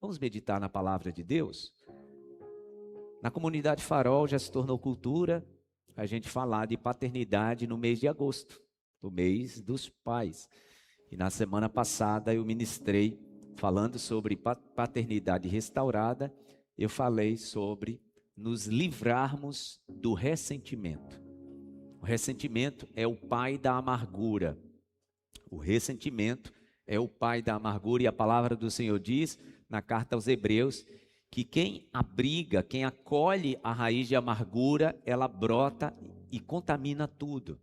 Vamos meditar na palavra de Deus? Na comunidade Farol já se tornou cultura a gente falar de paternidade no mês de agosto, do mês dos pais. E na semana passada eu ministrei falando sobre paternidade restaurada, eu falei sobre nos livrarmos do ressentimento. O ressentimento é o pai da amargura. O ressentimento é o pai da amargura, e a palavra do Senhor diz na carta aos Hebreus que quem abriga, quem acolhe a raiz de amargura, ela brota e contamina tudo.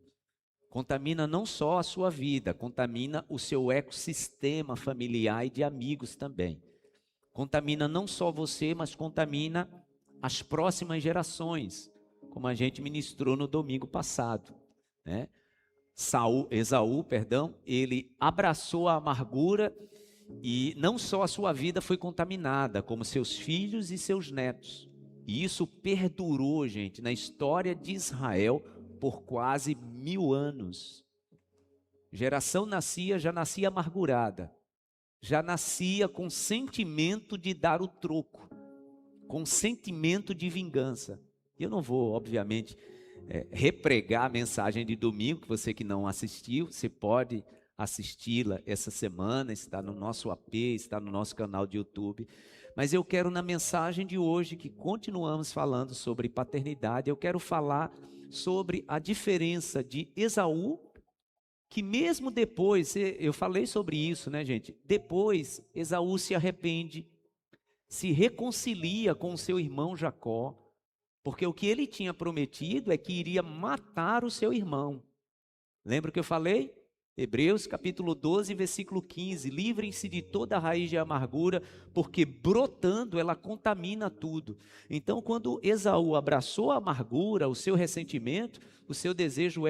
Contamina não só a sua vida, contamina o seu ecossistema familiar e de amigos também. Contamina não só você, mas contamina as próximas gerações, como a gente ministrou no domingo passado, né? Esaú, ele abraçou a amargura e não só a sua vida foi contaminada, como seus filhos e seus netos. E isso perdurou, gente, na história de Israel por quase 1000 anos. Geração já nascia amargurada, já nascia com sentimento de dar o troco, com sentimento de vingança. Eu não vou, obviamente, repregar a mensagem de domingo, que você que não assistiu, você pode assisti-la essa semana, está no nosso AP, está no nosso canal de YouTube. Mas eu quero, na mensagem de hoje, que continuamos falando sobre paternidade, eu quero falar sobre a diferença de Esaú, que mesmo depois, eu falei sobre isso, né, gente? Depois, Esaú se arrepende, se reconcilia com o seu irmão Jacó, porque o que ele tinha prometido é que iria matar o seu irmão. Lembra o que eu falei? Hebreus capítulo 12, versículo 15. Livrem-se de toda raiz de amargura, porque brotando ela contamina tudo. Então, quando Esaú abraçou a amargura, o seu ressentimento, o seu desejo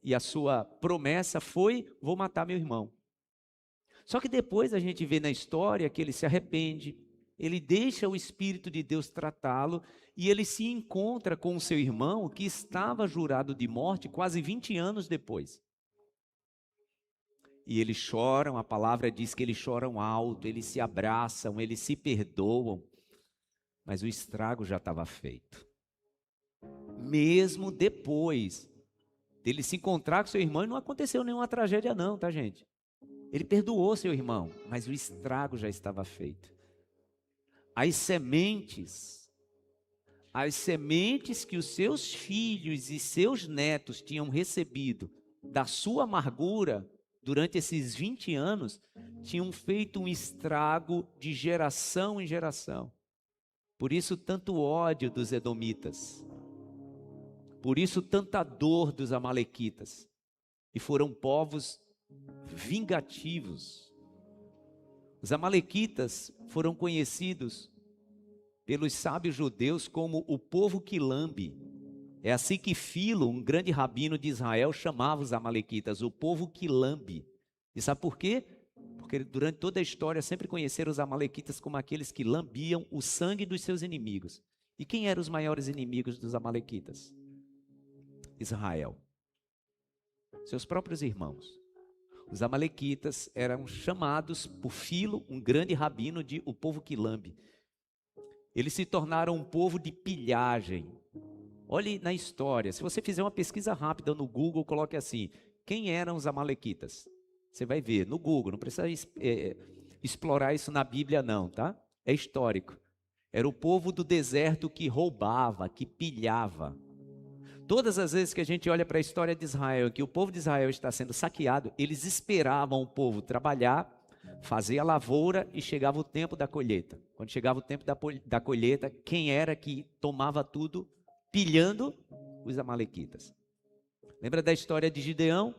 e a sua promessa foi: vou matar meu irmão. Só que depois a gente vê na história que ele se arrepende, ele deixa o Espírito de Deus tratá-lo e ele se encontra com o seu irmão que estava jurado de morte quase 20 anos depois. E eles choram, a palavra diz que eles choram alto, eles se abraçam, eles se perdoam, mas o estrago já estava feito. Mesmo depois dele se encontrar com seu irmão, e não aconteceu nenhuma tragédia não, tá, gente? Ele perdoou seu irmão, mas o estrago já estava feito. As sementes que os seus filhos e seus netos tinham recebido da sua amargura durante esses 20 anos, tinham feito um estrago de geração em geração. Por isso tanto ódio dos edomitas, por isso tanta dor dos amalequitas, e foram povos vingativos. Os amalequitas foram conhecidos pelos sábios judeus como o povo que lambe. É assim que Filo, um grande rabino de Israel, chamava os amalequitas, o povo que lambe. E sabe por quê? Porque durante toda a história sempre conheceram os amalequitas como aqueles que lambiam o sangue dos seus inimigos. E quem eram os maiores inimigos dos amalequitas? Israel. Seus próprios irmãos. Os amalequitas eram chamados por Filo, um grande rabino, de o povo que lambe. Eles se tornaram um povo de pilhagem. Olhe na história, se você fizer uma pesquisa rápida no Google, coloque assim: quem eram os amalequitas? Você vai ver no Google, não precisa explorar isso na Bíblia não, tá? É histórico. Era o povo do deserto que roubava, que pilhava. Todas as vezes que a gente olha para a história de Israel, que o povo de Israel está sendo saqueado, eles esperavam o povo trabalhar, fazer a lavoura e chegava o tempo da colheita. Quando chegava o tempo da colheita, quem era que tomava tudo? Pilhando os amalequitas. Lembra da história de Gideão?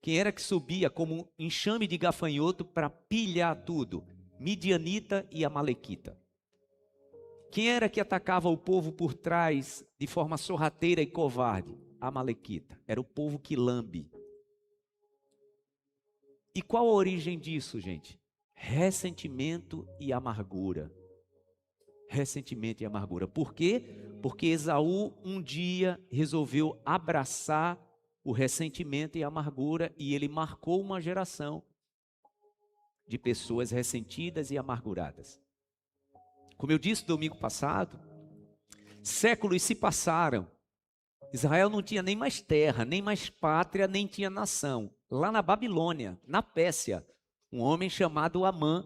Quem era que subia como um enxame de gafanhoto para pilhar tudo? Midianita e amalequita. Quem era que atacava o povo por trás de forma sorrateira e covarde? Amalequita. Era o povo que lambe. E qual a origem disso, gente? Ressentimento e amargura. Ressentimento e amargura. Por quê? Porque Esaú um dia resolveu abraçar o ressentimento e a amargura e ele marcou uma geração de pessoas ressentidas e amarguradas. Como eu disse domingo passado, séculos se passaram. Israel não tinha nem mais terra, nem mais pátria, nem tinha nação. Lá na Babilônia, na Pérsia, um homem chamado Amã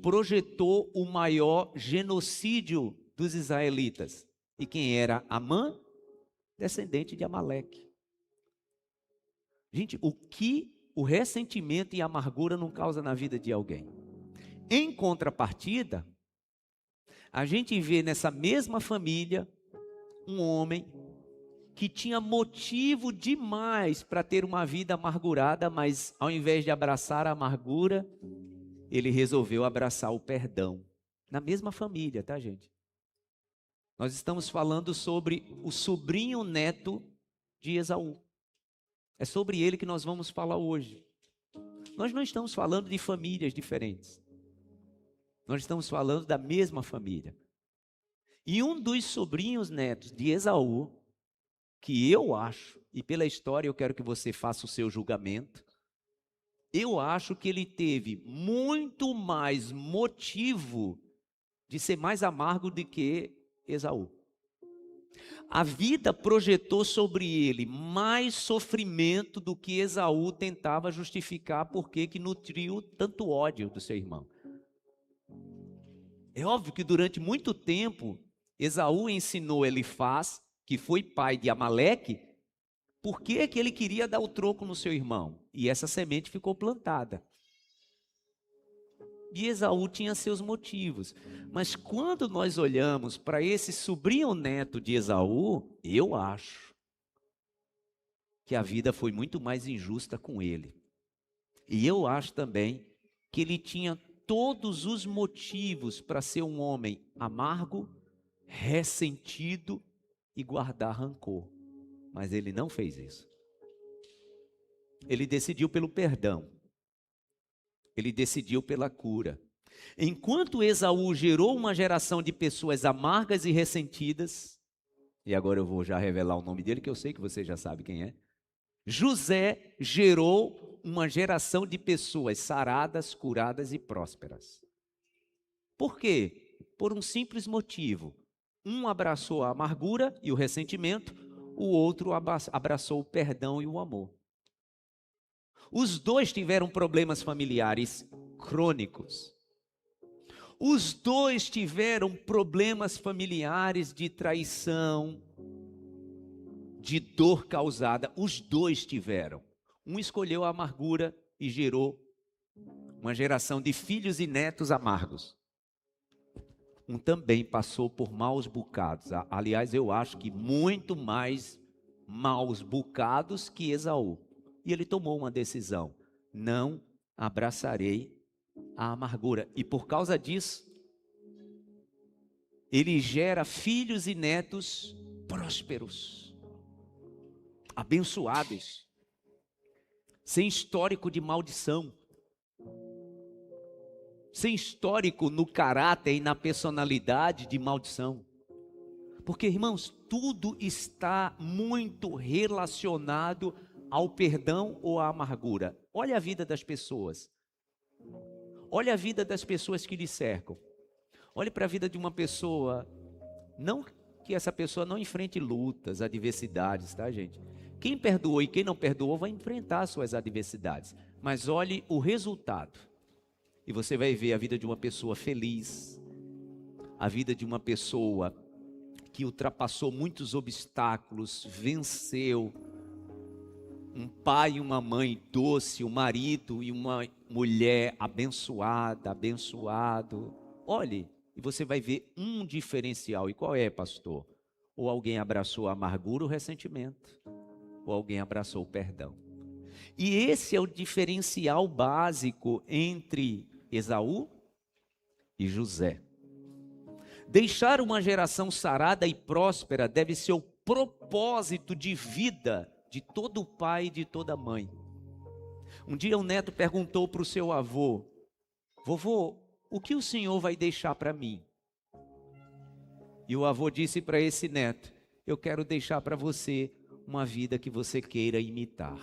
projetou o maior genocídio dos israelitas. E quem era Amã? Descendente de Amaleque. Gente, o que o ressentimento e a amargura não causa na vida de alguém? Em contrapartida, a gente vê nessa mesma família um homem que tinha motivo demais para ter uma vida amargurada, mas ao invés de abraçar a amargura, ele resolveu abraçar o perdão. Na mesma família, tá, gente? Nós estamos falando sobre o sobrinho neto de Esaú. É sobre ele que nós vamos falar hoje. Nós não estamos falando de famílias diferentes. Nós estamos falando da mesma família. E um dos sobrinhos netos de Esaú, que eu acho, e pela história eu quero que você faça o seu julgamento, eu acho que ele teve muito mais motivo de ser mais amargo do que Esaú. A vida projetou sobre ele mais sofrimento do que Esaú tentava justificar porque que nutriu tanto ódio do seu irmão. É óbvio que durante muito tempo, Esaú ensinou Elifaz, que foi pai de Amaleque, por que ele queria dar o troco no seu irmão. E essa semente ficou plantada. E Esaú tinha seus motivos. Mas quando nós olhamos para esse sobrinho neto de Esaú, eu acho que a vida foi muito mais injusta com ele. E eu acho também que ele tinha todos os motivos para ser um homem amargo, ressentido e guardar rancor. Mas ele não fez isso. Ele decidiu pelo perdão. Ele decidiu pela cura. Enquanto Esaú gerou uma geração de pessoas amargas e ressentidas, e agora eu vou já revelar o nome dele, que eu sei que você já sabe quem é. José gerou uma geração de pessoas saradas, curadas e prósperas. Por quê? Por um simples motivo. Um abraçou a amargura e o ressentimento, o outro abraçou o perdão e o amor. Os dois tiveram problemas familiares crônicos. Os dois tiveram problemas familiares de traição, de dor causada. Os dois tiveram. Um escolheu a amargura e gerou uma geração de filhos e netos amargos. Um também passou por maus bocados. Aliás, eu acho que muito mais maus bocados que Esaú. E ele tomou uma decisão: não abraçarei a amargura. E por causa disso, ele gera filhos e netos prósperos, abençoados, sem histórico de maldição, sem histórico no caráter e na personalidade de maldição. Porque, irmãos, tudo está muito relacionado ao perdão ou à amargura. Olha a vida das pessoas. Olha a vida das pessoas que lhe cercam. Olhe para a vida de uma pessoa, não que essa pessoa não enfrente lutas, adversidades, tá, gente? Quem perdoou e quem não perdoou vai enfrentar suas adversidades. Mas olhe o resultado. E você vai ver a vida de uma pessoa feliz, a vida de uma pessoa que ultrapassou muitos obstáculos, venceu. Um pai e uma mãe doce, um marido e uma mulher abençoada, abençoado. Olhe, e você vai ver um diferencial. E qual é, pastor? Ou alguém abraçou a amargura ou o ressentimento, ou alguém abraçou o perdão. E esse é o diferencial básico entre Esaú e José. Deixar uma geração sarada e próspera deve ser o propósito de vida de todo pai e de toda mãe. Um dia um neto perguntou para o seu avô: vovô, o que o senhor vai deixar para mim? E o avô disse para esse neto: eu quero deixar para você uma vida que você queira imitar.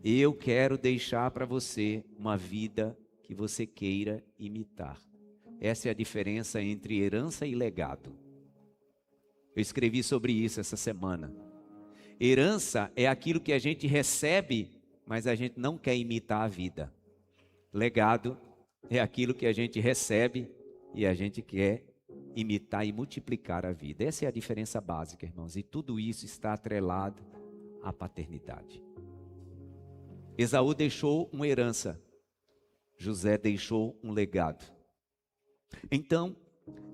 Eu quero deixar para você uma vida que você queira imitar. Essa é a diferença entre herança e legado. Eu escrevi sobre isso essa semana. Herança é aquilo que a gente recebe, mas a gente não quer imitar a vida. Legado é aquilo que a gente recebe e a gente quer imitar e multiplicar a vida. Essa é a diferença básica, irmãos. E tudo isso está atrelado à paternidade. Esaú deixou uma herança. José deixou um legado. Então,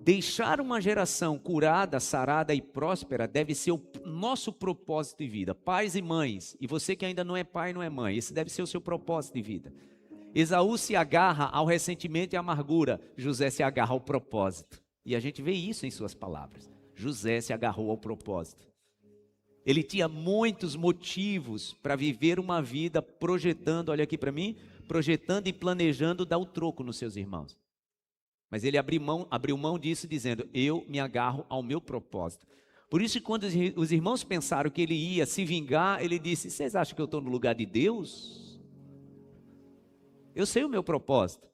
deixar uma geração curada, sarada e próspera deve ser o nosso propósito de vida. Pais e mães, e você que ainda não é pai, não é mãe, esse deve ser o seu propósito de vida. Esaú se agarra ao ressentimento e à amargura, José se agarra ao propósito. E a gente vê isso em suas palavras. José se agarrou ao propósito. Ele tinha muitos motivos para viver uma vida projetando, olha aqui para mim, projetando e planejando dar o troco nos seus irmãos. Mas ele abriu mão disso dizendo, eu me agarro ao meu propósito. Por isso que quando os irmãos pensaram que ele ia se vingar, ele disse, vocês acham que eu estou no lugar de Deus? Eu sei o meu propósito.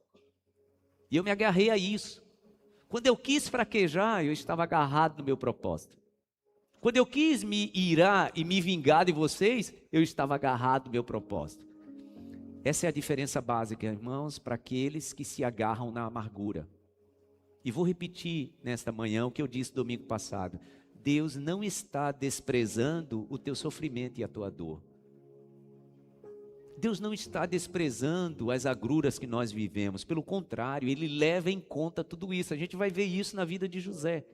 E eu me agarrei a isso. Quando eu quis fraquejar, eu estava agarrado no meu propósito. Quando eu quis me irar e me vingar de vocês, eu estava agarrado no meu propósito. Essa é a diferença básica, irmãos, para aqueles que se agarram na amargura. E vou repetir nesta manhã o que eu disse domingo passado. Deus não está desprezando o teu sofrimento e a tua dor. Deus não está desprezando as agruras que nós vivemos. Pelo contrário, Ele leva em conta tudo isso. A gente vai ver isso na vida de José.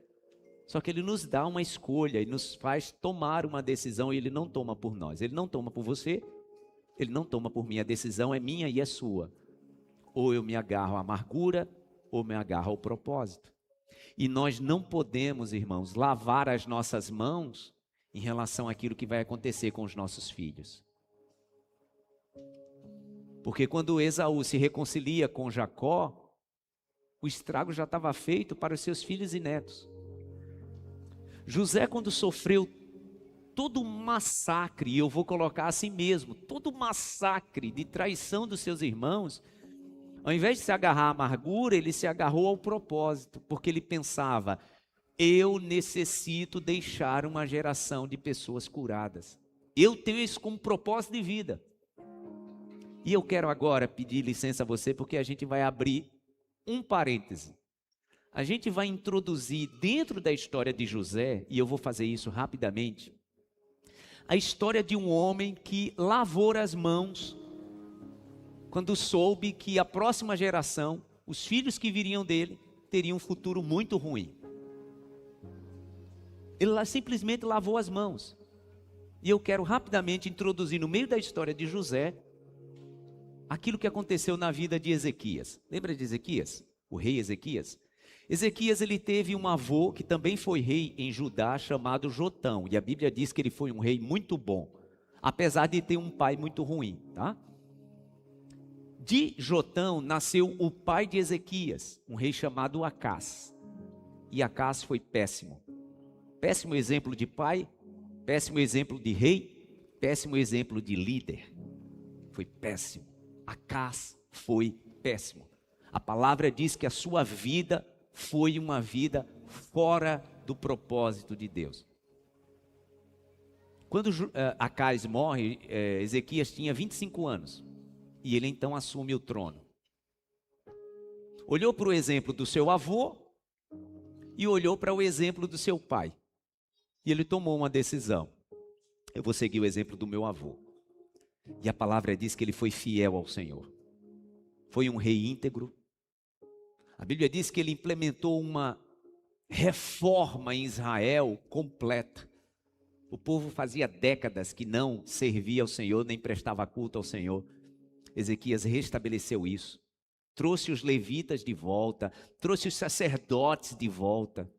Só que Ele nos dá uma escolha e nos faz tomar uma decisão e Ele não toma por nós. Ele não toma por você, Ele não toma por mim. A decisão é minha e é sua. Ou eu me agarro à amargura, ou me agarro ao propósito. E nós não podemos, irmãos, lavar as nossas mãos em relação àquilo que vai acontecer com os nossos filhos. Porque quando Esaú se reconcilia com Jacó, o estrago já estava feito para os seus filhos e netos. José, quando sofreu todo o massacre, e eu vou colocar assim mesmo, todo o massacre de traição dos seus irmãos, ao invés de se agarrar à amargura, ele se agarrou ao propósito, porque ele pensava, eu necessito deixar uma geração de pessoas curadas. Eu tenho isso como propósito de vida. E eu quero agora pedir licença a você, porque a gente vai abrir um parêntese. A gente vai introduzir dentro da história de José, e eu vou fazer isso rapidamente, a história de um homem que lavou as mãos quando soube que a próxima geração, os filhos que viriam dele, teriam um futuro muito ruim. Ele simplesmente lavou as mãos. E eu quero rapidamente introduzir no meio da história de José, aquilo que aconteceu na vida de Ezequias. Lembra de Ezequias? O rei Ezequias? Ezequias, ele teve um avô que também foi rei em Judá, chamado Jotão. E a Bíblia diz que ele foi um rei muito bom, apesar de ter um pai muito ruim, tá? De Jotão nasceu o pai de Ezequias, um rei chamado Acás. E Acás foi péssimo. Péssimo exemplo de pai, péssimo exemplo de rei, péssimo exemplo de líder. Foi péssimo. Acás foi péssimo. A palavra diz que a sua vida foi uma vida fora do propósito de Deus. Quando Acás morre, Ezequias tinha 25 anos. E ele então assume o trono. Olhou para o exemplo do seu avô e olhou para o exemplo do seu pai. E ele tomou uma decisão. Eu vou seguir o exemplo do meu avô. E a palavra diz que ele foi fiel ao Senhor. Foi um rei íntegro. A Bíblia diz que ele implementou uma reforma em Israel completa. O povo fazia décadas que não servia ao Senhor, nem prestava culto ao Senhor. Ezequias restabeleceu isso, trouxe os levitas de volta, trouxe os sacerdotes de volta.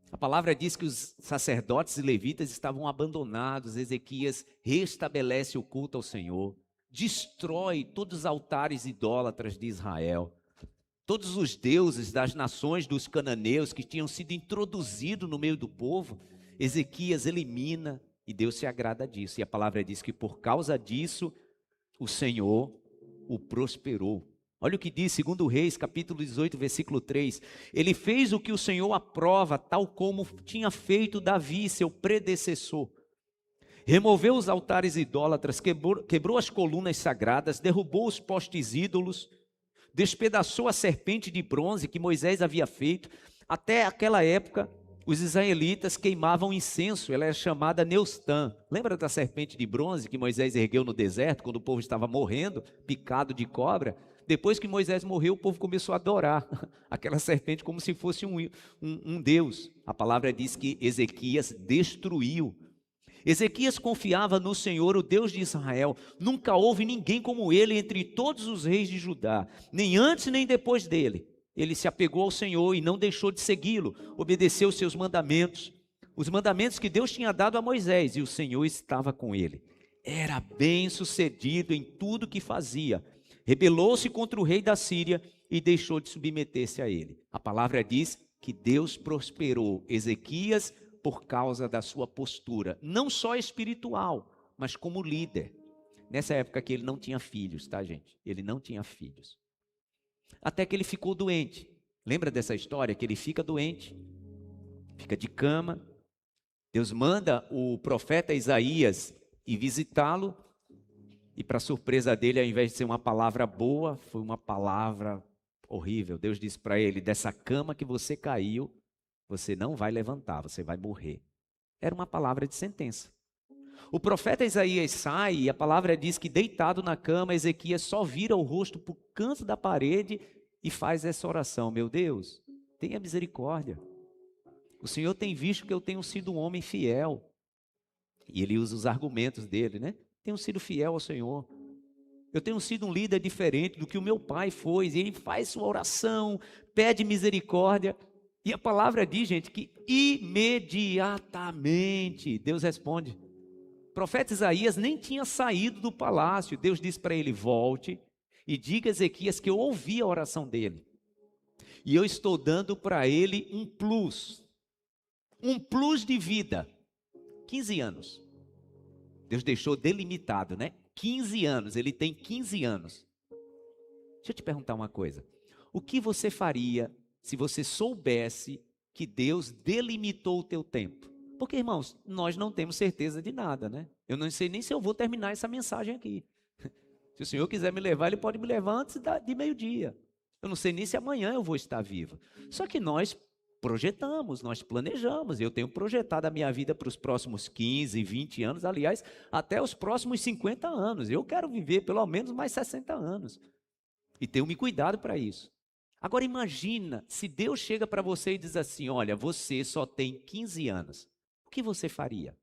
A palavra diz que os sacerdotes e levitas estavam abandonados. Ezequias restabelece o culto ao Senhor, destrói todos os altares idólatras de Israel, todos os deuses das nações dos cananeus que tinham sido introduzidos no meio do povo. Ezequias elimina e Deus se agrada disso. E a palavra diz que por causa disso, o Senhor o prosperou. Olha o que diz, segundo Reis, capítulo 18, versículo 3. Ele fez o que o Senhor aprova, tal como tinha feito Davi, seu predecessor. Removeu os altares idólatras, quebrou as colunas sagradas, derrubou os postes ídolos, despedaçou a serpente de bronze que Moisés havia feito. Até aquela época, os israelitas queimavam incenso, ela era chamada Neustã. Lembra da serpente de bronze que Moisés ergueu no deserto, quando o povo estava morrendo, picado de cobra? Depois que Moisés morreu, o povo começou a adorar aquela serpente como se fosse um deus. A palavra diz que Ezequias destruiu. Ezequias confiava no Senhor, o Deus de Israel. Nunca houve ninguém como ele entre todos os reis de Judá, nem antes nem depois dele. Ele se apegou ao Senhor e não deixou de segui-lo, obedeceu os seus mandamentos, os mandamentos que Deus tinha dado a Moisés, e o Senhor estava com ele. Era bem sucedido em tudo que fazia. Rebelou-se contra o rei da Síria e deixou de submeter-se a ele. A palavra diz que Deus prosperou Ezequias por causa da sua postura, não só espiritual, mas como líder. Nessa época que ele não tinha filhos, tá, gente? Ele não tinha filhos. Até que ele ficou doente. Lembra dessa história? Que ele fica doente, fica de cama. Deus manda o profeta Isaías ir visitá-lo. E para surpresa dele, ao invés de ser uma palavra boa, foi uma palavra horrível. Deus disse para ele: dessa cama que você caiu, você não vai levantar, você vai morrer. Era uma palavra de sentença. O profeta Isaías sai e a palavra diz que deitado na cama, Ezequias só vira o rosto para o canto da parede e faz essa oração: meu Deus, tenha misericórdia. O Senhor tem visto que eu tenho sido um homem fiel. E ele usa os argumentos dele, né? Tenho sido fiel ao Senhor. Eu tenho sido um líder diferente do que o meu pai foi. E ele faz sua oração, pede misericórdia. E a palavra diz, gente, que imediatamente Deus responde. O profeta Isaías nem tinha saído do palácio. Deus disse para ele: volte e diga a Ezequias que eu ouvi a oração dele. E eu estou dando para ele um plus de vida. 15 anos. Deus deixou delimitado, né? 15 anos, ele tem 15 anos. Deixa eu te perguntar uma coisa. O que você faria se você soubesse que Deus delimitou o teu tempo? Porque, irmãos, nós não temos certeza de nada, né? Eu não sei nem se eu vou terminar essa mensagem aqui. Se o Senhor quiser me levar, Ele pode me levar antes de meio-dia. Eu não sei nem se amanhã eu vou estar vivo. Só que nós projetamos, nós planejamos. Eu tenho projetado a minha vida para os próximos 15, 20 anos, aliás, até os próximos 50 anos. Eu quero viver pelo menos mais 60 anos. E tenho me cuidado para isso. Agora imagina se Deus chega para você e diz assim: olha, você só tem 15 anos. O que você faria?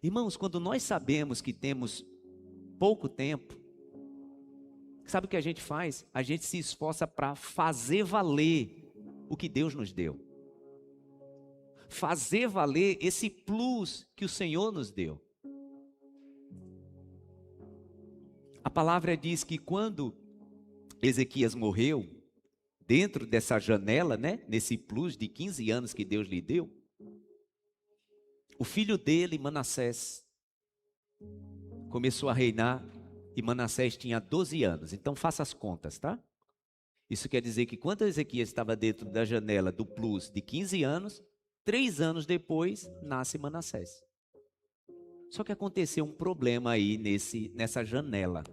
Irmãos, quando nós sabemos que temos pouco tempo, sabe o que a gente faz? A gente se esforça para fazer valer o que Deus nos deu. Fazer valer esse plus que o Senhor nos deu. A palavra diz que quando Ezequias morreu, dentro dessa janela, né, nesse plus de 15 anos que Deus lhe deu, o filho dele, Manassés, começou a reinar, e Manassés tinha 12 anos. Então faça as contas, tá? Isso quer dizer que quando Ezequias estava dentro da janela do plus de 15 anos, 3 anos depois, nasce Manassés. Só que aconteceu um problema aí nessa janela.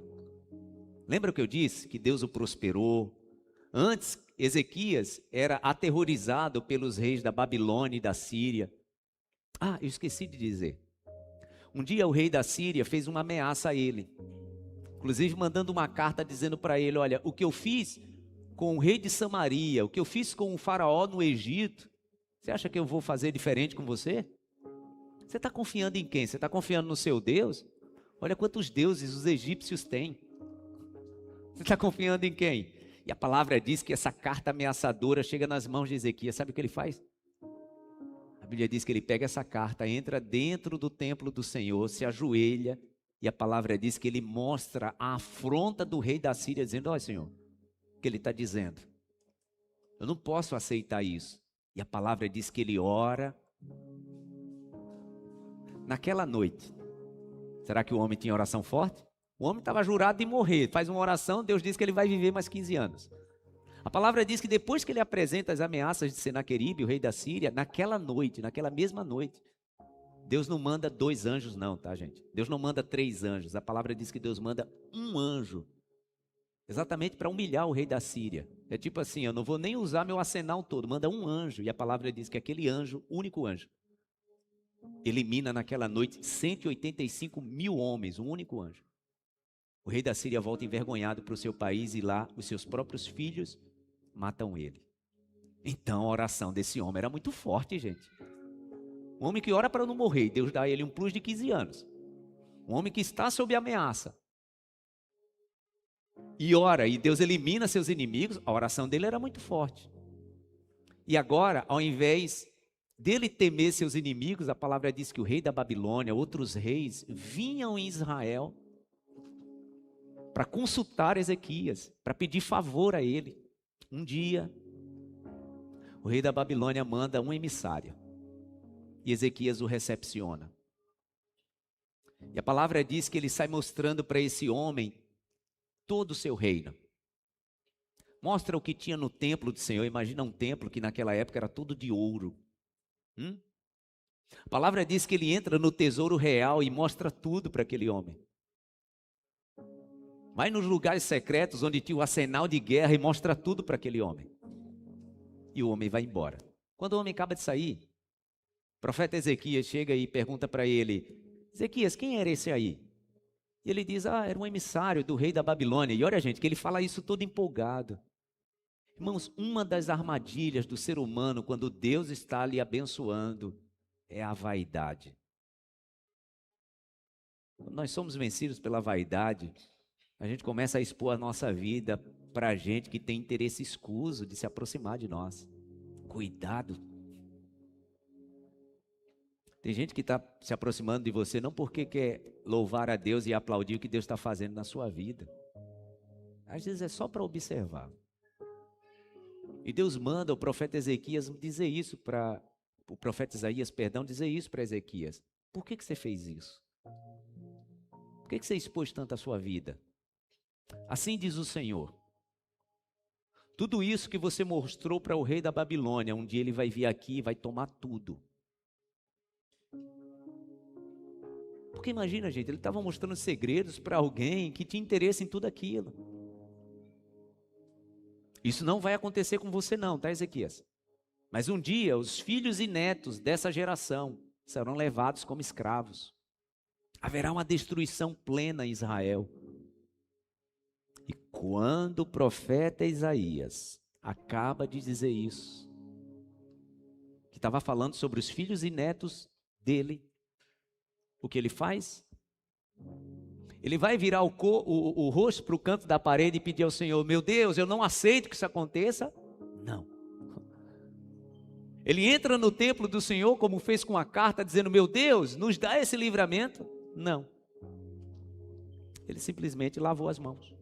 Lembra o que eu disse? Que Deus o prosperou. Antes, Ezequias era aterrorizado pelos reis da Babilônia e da Síria. Ah, eu esqueci de dizer. Um dia o rei da Síria fez uma ameaça a ele. Inclusive mandando uma carta dizendo para ele: olha, o que eu fiz com o rei de Samaria, o que eu fiz com o faraó no Egito, você acha que eu vou fazer diferente com você? Você está confiando em quem? Você está confiando no seu Deus? Olha quantos deuses os egípcios têm. Você está confiando em quem? E a palavra diz que essa carta ameaçadora chega nas mãos de Ezequias. Sabe o que ele faz? A Bíblia diz que ele pega essa carta, entra dentro do templo do Senhor, se ajoelha, e a palavra diz que ele mostra a afronta do rei da Síria, dizendo: olha, Senhor, o que ele está dizendo? Eu não posso aceitar isso. E a palavra diz que ele ora. Naquela noite, será que o homem tinha oração forte? O homem estava jurado de morrer. Faz uma oração, Deus diz que ele vai viver mais 15 anos. A palavra diz que depois que ele apresenta as ameaças de Senaqueribe, o rei da Síria, naquela noite, naquela mesma noite, Deus não manda 2 anjos não, tá, gente? Deus não manda 3 anjos. A palavra diz que Deus manda um anjo. Exatamente para humilhar o rei da Síria. É tipo assim, eu não vou nem usar meu arsenal todo. Manda um anjo. E a palavra diz que aquele anjo, único anjo, elimina naquela noite 185 mil homens. Um único anjo. O rei da Síria volta envergonhado para o seu país e lá os seus próprios filhos matam ele. Então a oração desse homem era muito forte, gente. Um homem que ora para não morrer, Deus dá a ele um plus de 15 anos. Um homem que está sob ameaça. E ora, e Deus elimina seus inimigos, a oração dele era muito forte. E agora, ao invés dele temer seus inimigos, a palavra diz que o rei da Babilônia, outros reis, vinham em Israel para consultar Ezequias, para pedir favor a ele. Um dia, o rei da Babilônia manda um emissário. E Ezequias o recepciona. E a palavra diz que ele sai mostrando para esse homem todo o seu reino. Mostra o que tinha no templo do Senhor. Imagina um templo que naquela época era todo de ouro. A palavra diz que ele entra no tesouro real e mostra tudo para aquele homem. Vai nos lugares secretos onde tinha o arsenal de guerra e mostra tudo para aquele homem. E o homem vai embora. Quando o homem acaba de sair, o profeta Ezequias chega e pergunta para ele: Ezequias, quem era esse aí? E ele diz: era um emissário do rei da Babilônia. E olha, gente, que ele fala isso todo empolgado. Irmãos, uma das armadilhas do ser humano quando Deus está lhe abençoando é a vaidade. Quando nós somos vencidos pela vaidade, a gente começa a expor a nossa vida para gente que tem interesse escuso de se aproximar de nós. Cuidado. Tem gente que está se aproximando de você não porque quer louvar a Deus e aplaudir o que Deus está fazendo na sua vida. Às vezes é só para observar. E Deus manda o profeta Ezequias dizer isso para... O profeta Isaías, dizer isso para Ezequias. Por que você fez isso? Por que você expôs tanto a sua vida? Assim diz o Senhor. Tudo isso que você mostrou para o rei da Babilônia, um dia ele vai vir aqui e vai tomar tudo. Porque imagina, gente, ele estava mostrando segredos para alguém que tinha interesse em tudo aquilo. Isso não vai acontecer com você não, tá, Ezequias? Mas um dia os filhos e netos dessa geração serão levados como escravos. Haverá uma destruição plena em Israel. E quando o profeta Isaías acaba de dizer isso, que estava falando sobre os filhos e netos dele, o que ele faz? Ele vai virar o rosto para o canto da parede e pedir ao Senhor: meu Deus, eu não aceito que isso aconteça. Não. Ele entra no templo do Senhor, como fez com a carta, dizendo: meu Deus, nos dá esse livramento. Não. Ele simplesmente lavou as mãos.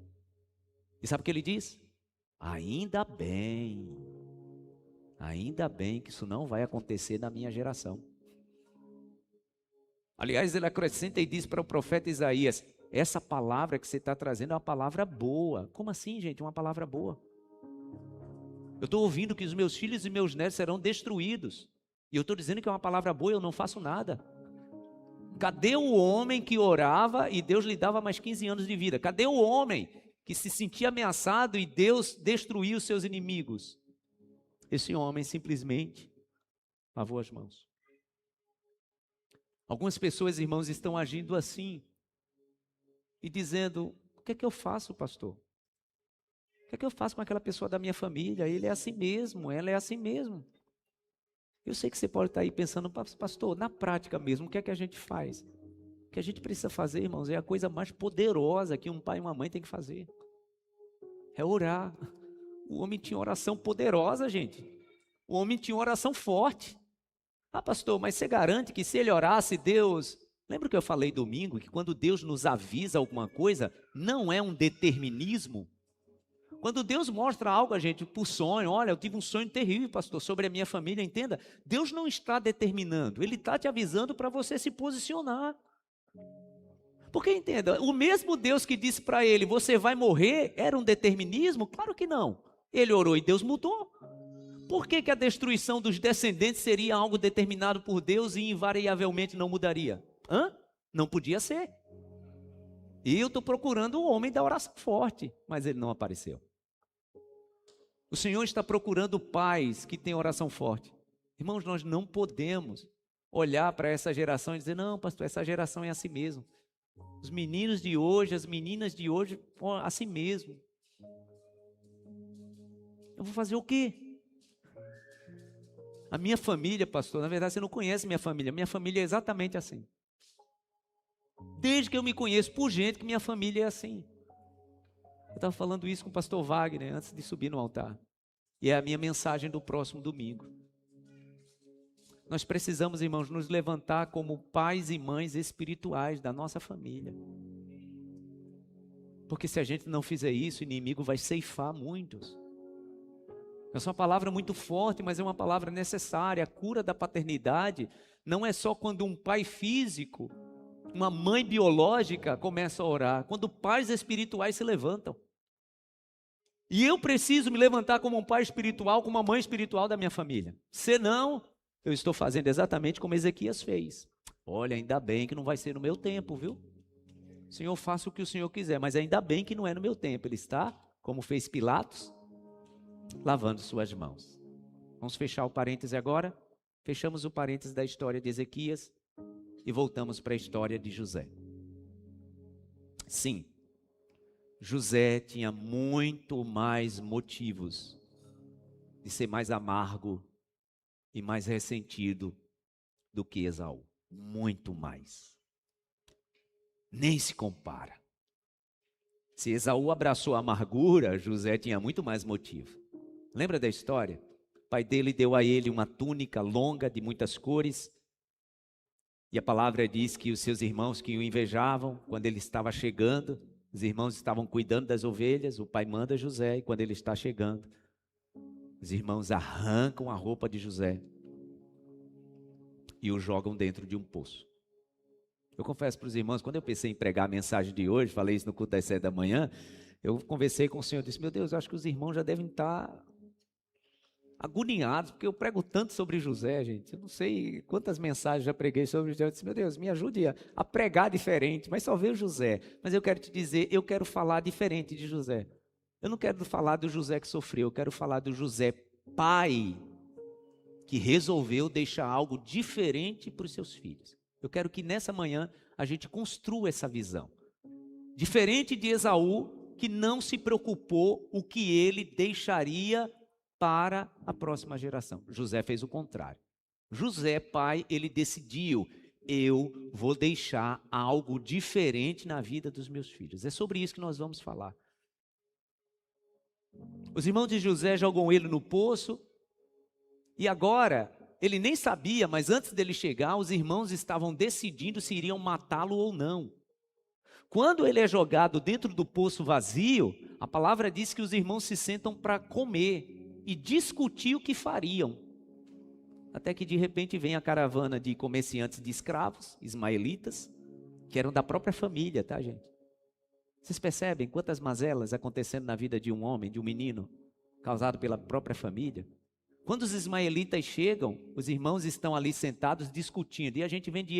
E sabe o que ele diz? Ainda bem que isso não vai acontecer na minha geração. Aliás, ele acrescenta e diz para o profeta Isaías: essa palavra que você está trazendo é uma palavra boa. Como assim, gente? Uma palavra boa? Eu estou ouvindo que os meus filhos e meus netos serão destruídos. E eu estou dizendo que é uma palavra boa e eu não faço nada. Cadê o homem que orava e Deus lhe dava mais 15 anos de vida? Cadê o homem que se sentia ameaçado e Deus destruiu os seus inimigos? Esse homem simplesmente lavou as mãos. Algumas pessoas, irmãos, estão agindo assim e dizendo: o que é que eu faço, pastor? O que é que eu faço com aquela pessoa da minha família? Ele é assim mesmo, ela é assim mesmo. Eu sei que você pode estar aí pensando: pastor, na prática mesmo, o que é que a gente faz? O que a gente precisa fazer, irmãos, é a coisa mais poderosa que um pai e uma mãe têm que fazer. É orar. O homem tinha oração poderosa, gente. O homem tinha oração forte. Pastor, mas você garante que se ele orasse, Deus... Lembra que eu falei domingo, que quando Deus nos avisa alguma coisa, não é um determinismo? Quando Deus mostra algo a gente por sonho: olha, eu tive um sonho terrível, pastor, sobre a minha família, entenda, Deus não está determinando, Ele está te avisando para você se posicionar. Porque entenda, o mesmo Deus que disse para ele, você vai morrer, era um determinismo? Claro que não. Ele orou e Deus mudou. Por que a destruição dos descendentes seria algo determinado por Deus e invariavelmente não mudaria? Não podia ser. E eu estou procurando o homem da oração forte, mas ele não apareceu. O Senhor está procurando pais que têm oração forte. Irmãos, nós não podemos olhar para essa geração e dizer, não, pastor, essa geração é assim mesmo. Os meninos de hoje, as meninas de hoje, assim mesmo. Eu vou fazer o quê? A minha família, pastor, na verdade você não conhece minha família. Minha família é exatamente assim. Desde que eu me conheço por gente que minha família é assim. Eu estava falando isso com o pastor Wagner antes de subir no altar. E é a minha mensagem do próximo domingo. Nós precisamos, irmãos, nos levantar como pais e mães espirituais da nossa família. Porque se a gente não fizer isso, o inimigo vai ceifar muitos. Essa é uma palavra muito forte, mas é uma palavra necessária. A cura da paternidade não é só quando um pai físico, uma mãe biológica começa a orar. Quando pais espirituais se levantam. E eu preciso me levantar como um pai espiritual, como uma mãe espiritual da minha família. Senão, eu estou fazendo exatamente como Ezequias fez. Olha, ainda bem que não vai ser no meu tempo, viu? Senhor, faça o que o Senhor quiser, mas ainda bem que não é no meu tempo. Ele está, como fez Pilatos, lavando suas mãos. Vamos fechar o parêntese agora? Fechamos o parêntese da história de Ezequias e voltamos para a história de José. Sim, José tinha muito mais motivos de ser mais amargo e mais ressentido do que Esaú. Muito mais. Nem se compara. Se Esaú abraçou a amargura, José tinha muito mais motivo. Lembra da história? O pai dele deu a ele uma túnica longa de muitas cores. E a palavra diz que os seus irmãos que o invejavam, quando ele estava chegando, os irmãos estavam cuidando das ovelhas, o pai manda José, e quando ele está chegando, os irmãos arrancam a roupa de José e o jogam dentro de um poço. Eu confesso para os irmãos, quando eu pensei em pregar a mensagem de hoje, falei isso no culto das 7 da manhã, eu conversei com o Senhor e disse, meu Deus, eu acho que os irmãos já devem estar agoniados, porque eu prego tanto sobre José, gente. Eu não sei quantas mensagens já preguei sobre José. Eu disse, meu Deus, me ajude a pregar diferente, mas só veio José. Mas eu quero te dizer, eu quero falar diferente de José. Eu não quero falar do José que sofreu, eu quero falar do José pai, que resolveu deixar algo diferente para os seus filhos. Eu quero que nessa manhã a gente construa essa visão. Diferente de Esaú, que não se preocupou o que ele deixaria para a próxima geração. José fez o contrário. José, pai, ele decidiu, eu vou deixar algo diferente na vida dos meus filhos. É sobre isso que nós vamos falar. Os irmãos de José jogam ele no poço, e agora, ele nem sabia, mas antes dele chegar, os irmãos estavam decidindo se iriam matá-lo ou não. Quando ele é jogado dentro do poço vazio, a palavra diz que os irmãos se sentam para comer e discutir o que fariam. Até que de repente vem a caravana de comerciantes de escravos, ismaelitas, que eram da própria família, tá, gente? Vocês percebem quantas mazelas acontecendo na vida de um homem, de um menino, causado pela própria família? Quando os ismaelitas chegam, os irmãos estão ali sentados discutindo, e a gente vende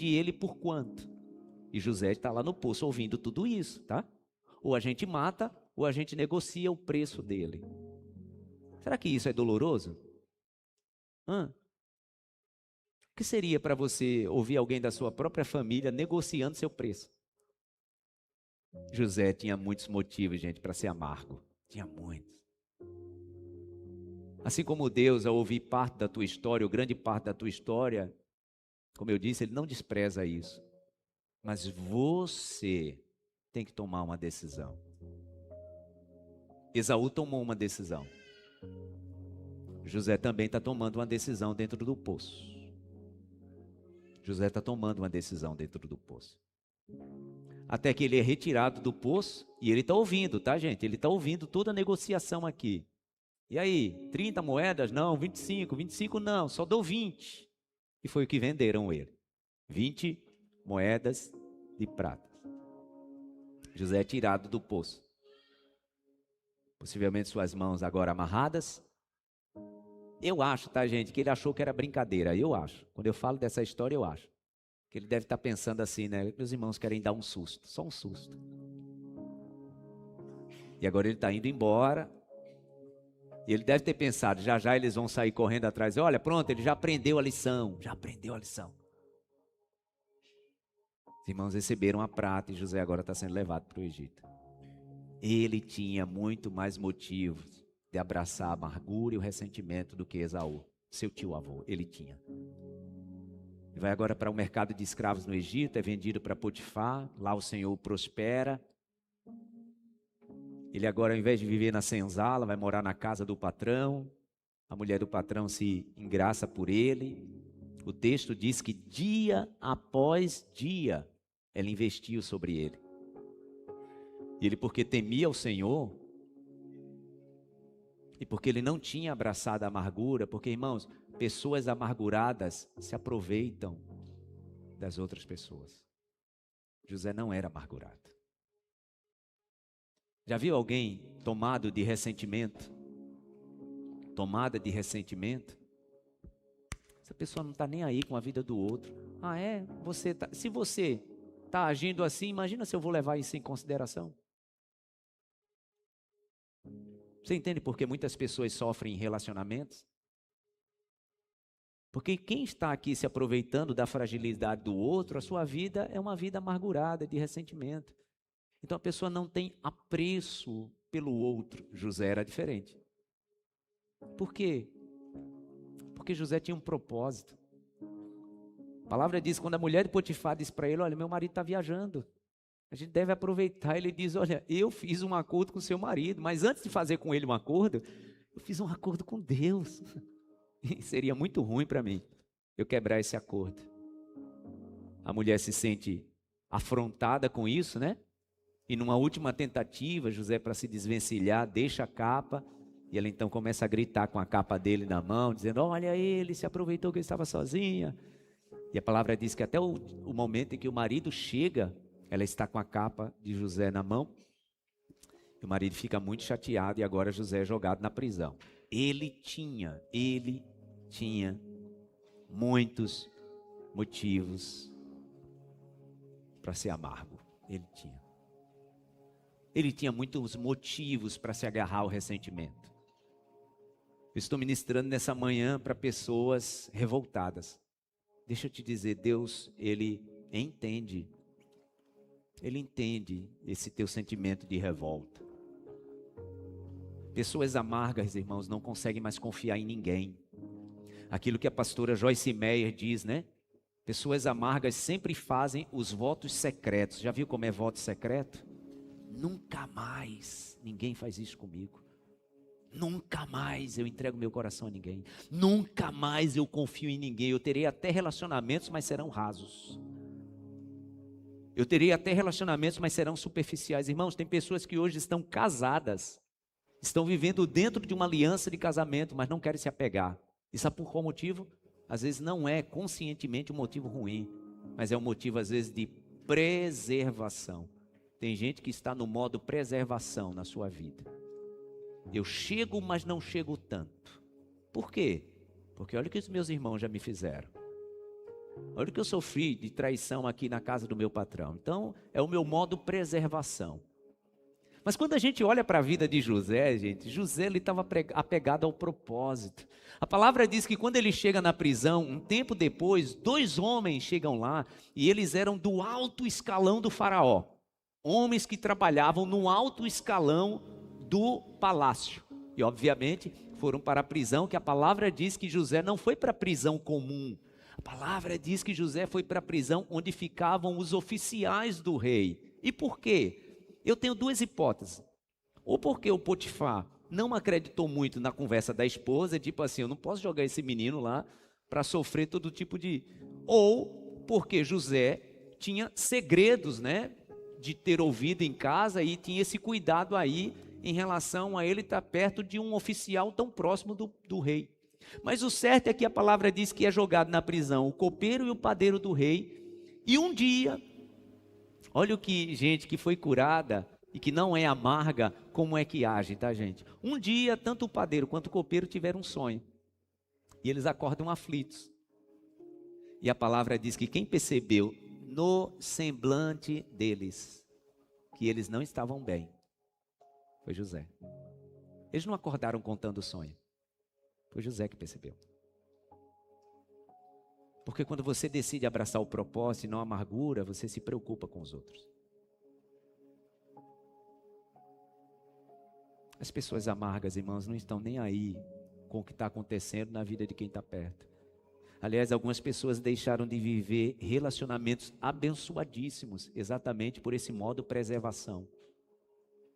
ele por quanto? E José está lá no poço ouvindo tudo isso, tá? Ou a gente mata, ou a gente negocia o preço dele. Será que isso é doloroso? O que seria para você ouvir alguém da sua própria família negociando seu preço? José tinha muitos motivos, gente, para ser amargo. Tinha muitos. Assim como Deus, ao ouvir parte da tua história, ou grande parte da tua história, como eu disse, Ele não despreza isso. Mas você tem que tomar uma decisão. Esaú tomou uma decisão. José também está tomando uma decisão dentro do poço. José está tomando uma decisão dentro do poço. Até que ele é retirado do poço e ele está ouvindo, tá, gente? Ele está ouvindo toda a negociação aqui. E aí, 30 moedas? Não, 25 não, só dou 20. E foi o que venderam ele. 20 moedas de prata. José é tirado do poço. Possivelmente suas mãos agora amarradas. Eu acho, tá, gente, que ele achou que era brincadeira. Eu acho. Quando eu falo dessa história, eu acho. Que ele deve estar pensando assim, né? Meus irmãos querem dar um susto. Só um susto. E agora ele está indo embora. E ele deve ter pensado, já já eles vão sair correndo atrás. Olha, pronto, ele já aprendeu a lição. Já aprendeu a lição. Os irmãos receberam a prata e José agora está sendo levado para o Egito. Ele tinha muito mais motivos de abraçar a amargura e o ressentimento do que Esaú, seu tio-avô. Ele tinha. Ele vai agora para o mercado de escravos no Egito, é vendido para Potifar. Lá o Senhor o prospera. Ele agora, ao invés de viver na senzala, vai morar na casa do patrão. A mulher do patrão se engraça por ele. O texto diz que dia após dia ela investiu sobre ele. E ele, porque temia o Senhor, e porque ele não tinha abraçado a amargura, porque, irmãos, pessoas amarguradas se aproveitam das outras pessoas. José não era amargurado. Já viu alguém tomado de ressentimento? Tomada de ressentimento? Essa pessoa não está nem aí com a vida do outro. Ah, é? Se você está agindo assim, imagina se eu vou levar isso em consideração. Você entende por que muitas pessoas sofrem em relacionamentos? Porque quem está aqui se aproveitando da fragilidade do outro, a sua vida é uma vida amargurada, de ressentimento. Então a pessoa não tem apreço pelo outro. José era diferente. Por quê? Porque José tinha um propósito. A palavra diz, quando a mulher de Potifar diz para ele, olha, meu marido está viajando. A gente deve aproveitar. Ele diz, olha, eu fiz um acordo com seu marido, mas antes de fazer com ele um acordo, eu fiz um acordo com Deus. E seria muito ruim para mim eu quebrar esse acordo. A mulher se sente afrontada com isso, né? E numa última tentativa, José, para se desvencilhar, deixa a capa. E ela então começa a gritar com a capa dele na mão, dizendo, olha, ele se aproveitou que ele estava sozinha. E a palavra diz que até o momento em que o marido chega, ela está com a capa de José na mão. E o marido fica muito chateado e agora José é jogado na prisão. Ele tinha muitos motivos para ser amargo. Ele tinha muitos motivos para se agarrar ao ressentimento. Eu estou ministrando nessa manhã para pessoas revoltadas. Deixa eu te dizer, Deus, Ele entende esse teu sentimento de revolta. Pessoas amargas, irmãos, não conseguem mais confiar em ninguém. Aquilo que a pastora Joyce Meyer diz, né? Pessoas amargas sempre fazem os votos secretos. Já viu como é voto secreto? Nunca mais ninguém faz isso comigo. Nunca mais eu entrego meu coração a ninguém. Nunca mais eu confio em ninguém. Eu terei até relacionamentos, mas serão rasos. Eu terei até relacionamentos, mas serão superficiais. Irmãos, tem pessoas que hoje estão casadas, estão vivendo dentro de uma aliança de casamento, mas não querem se apegar. E sabe por qual motivo? Às vezes não é conscientemente um motivo ruim, mas é um motivo às vezes de preservação. Tem gente que está no modo preservação na sua vida. Eu chego, mas não chego tanto. Por quê? Porque olha o que os meus irmãos já me fizeram. Olha o que eu sofri de traição aqui na casa do meu patrão. Então, é o meu modo preservação. Mas quando a gente olha para a vida de José, gente, José ele estava apegado ao propósito. A palavra diz que quando ele chega na prisão, um tempo depois, 2 homens chegam lá e eles eram do alto escalão do faraó. Homens que trabalhavam no alto escalão do palácio. E obviamente foram para a prisão, que a palavra diz que José não foi para a prisão comum. A palavra diz que José foi para a prisão onde ficavam os oficiais do rei. E por quê? Eu tenho 2 hipóteses. Ou porque o Potifar não acreditou muito na conversa da esposa, tipo assim, eu não posso jogar esse menino lá para sofrer todo tipo de... Ou porque José tinha segredos, né, de ter ouvido em casa e tinha esse cuidado aí em relação a ele estar perto de um oficial tão próximo do rei. Mas o certo é que a palavra diz que é jogado na prisão o copeiro e o padeiro do rei. E um dia, Olha o que gente que foi curada e que não é amarga, como é que age, tá, gente? Um dia, tanto o padeiro quanto o copeiro tiveram um sonho. E eles acordam aflitos. E a palavra diz que quem percebeu no semblante deles que eles não estavam bem foi José. Eles não acordaram contando o sonho. Foi José que percebeu. Porque quando você decide abraçar o propósito e não a amargura, você se preocupa com os outros. As pessoas amargas, irmãos, não estão nem aí com o que está acontecendo na vida de quem está perto. Aliás, algumas pessoas deixaram de viver relacionamentos abençoadíssimos, exatamente por esse modo preservação.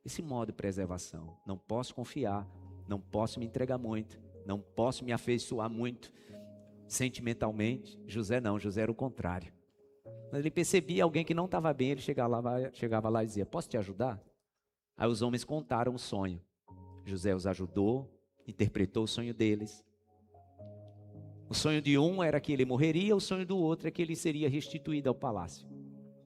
Esse modo preservação. Não posso confiar, não posso me entregar muito, não posso me afeiçoar muito sentimentalmente. José não, José era o contrário. Quando ele percebia alguém que não estava bem, ele chegava lá e dizia: posso te ajudar? Aí os homens contaram o sonho. José os ajudou, interpretou o sonho deles. O sonho de um era que ele morreria, o sonho do outro é que ele seria restituído ao palácio.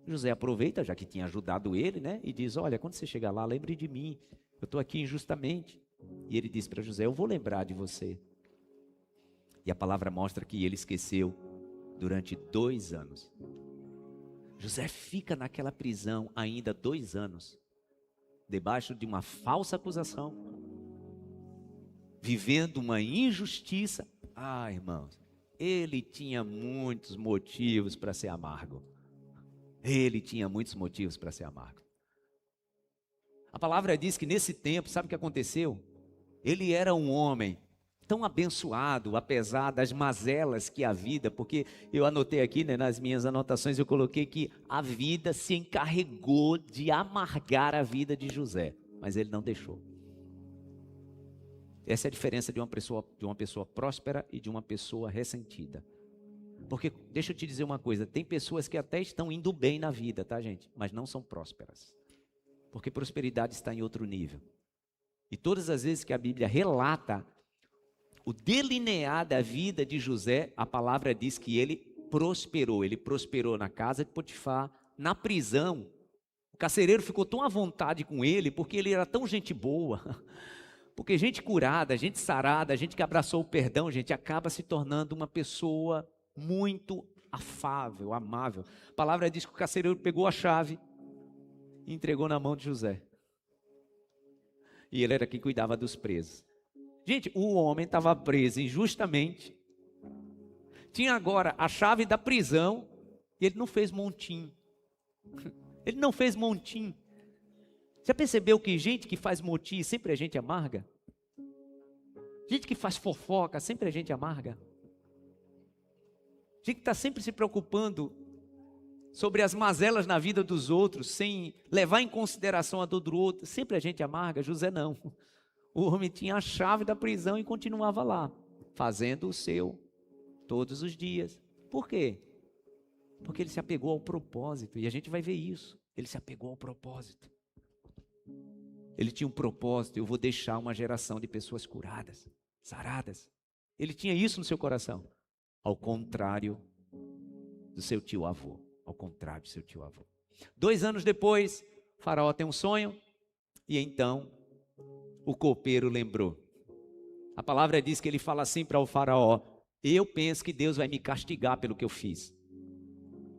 José aproveita, já que tinha ajudado ele, né? E diz: olha, quando você chegar lá, lembre de mim. Eu estou aqui injustamente. E ele diz para José: eu vou lembrar de você. E a palavra mostra que ele esqueceu durante 2 anos. José fica naquela prisão ainda 2 anos. Debaixo de uma falsa acusação. Vivendo uma injustiça. Ah, irmãos, ele tinha muitos motivos para ser amargo. Ele tinha muitos motivos para ser amargo. A palavra diz que nesse tempo, sabe o que aconteceu? Ele era um homem tão abençoado, apesar das mazelas que a vida, porque eu anotei aqui, né, nas minhas anotações, eu coloquei que a vida se encarregou de amargar a vida de José, mas ele não deixou. Essa é a diferença de uma pessoa próspera e de uma pessoa ressentida. Porque, deixa eu te dizer uma coisa, tem pessoas que até estão indo bem na vida, tá, gente? Mas não são prósperas. Porque prosperidade está em outro nível. E todas as vezes que a Bíblia relata o delinear da vida de José, a palavra diz que ele prosperou. Ele prosperou na casa de Potifar, na prisão. O carcereiro ficou tão à vontade com ele, porque ele era tão gente boa. Porque gente curada, gente sarada, gente que abraçou o perdão, gente, acaba se tornando uma pessoa muito afável, amável. A palavra diz que o carcereiro pegou a chave e entregou na mão de José. E ele era quem cuidava dos presos. Gente, o homem estava preso injustamente. Tinha agora a chave da prisão e ele não fez montinho. Ele não fez montinho. Já percebeu que gente que faz motim sempre é gente amarga? Gente que faz fofoca sempre é gente amarga? Gente que está sempre se preocupando sobre as mazelas na vida dos outros, sem levar em consideração a dor do outro, sempre é gente amarga? José não. O homem tinha a chave da prisão e continuava lá, fazendo o seu, todos os dias. Por quê? Porque ele se apegou ao propósito, e a gente vai ver isso. Ele se apegou ao propósito. Ele tinha um propósito: eu vou deixar uma geração de pessoas curadas, saradas. Ele tinha isso no seu coração. Ao contrário do seu tio-avô. Ao contrário do seu tio-avô. 2 anos depois, Faraó tem um sonho. E então, o copeiro lembrou. A palavra diz que ele fala assim para o Faraó: eu penso que Deus vai me castigar pelo que eu fiz.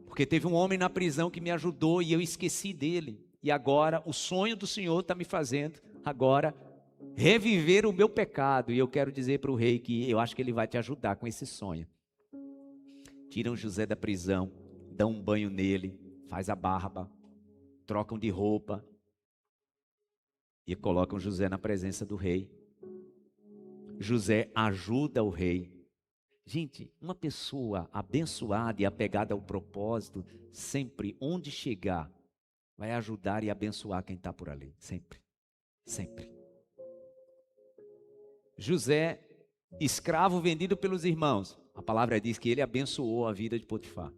Porque teve um homem na prisão que me ajudou e eu esqueci dele. E agora o sonho do Senhor está me fazendo agora reviver o meu pecado. E eu quero dizer para o rei que eu acho que ele vai te ajudar com esse sonho. Tiram José da prisão, dão um banho nele, faz a barba, trocam de roupa e colocam José na presença do rei. José ajuda o rei. Gente, uma pessoa abençoada e apegada ao propósito, sempre, onde chegar, vai ajudar e abençoar quem está por ali. Sempre. Sempre. José, escravo vendido pelos irmãos. A palavra diz que ele abençoou a vida de Potifar.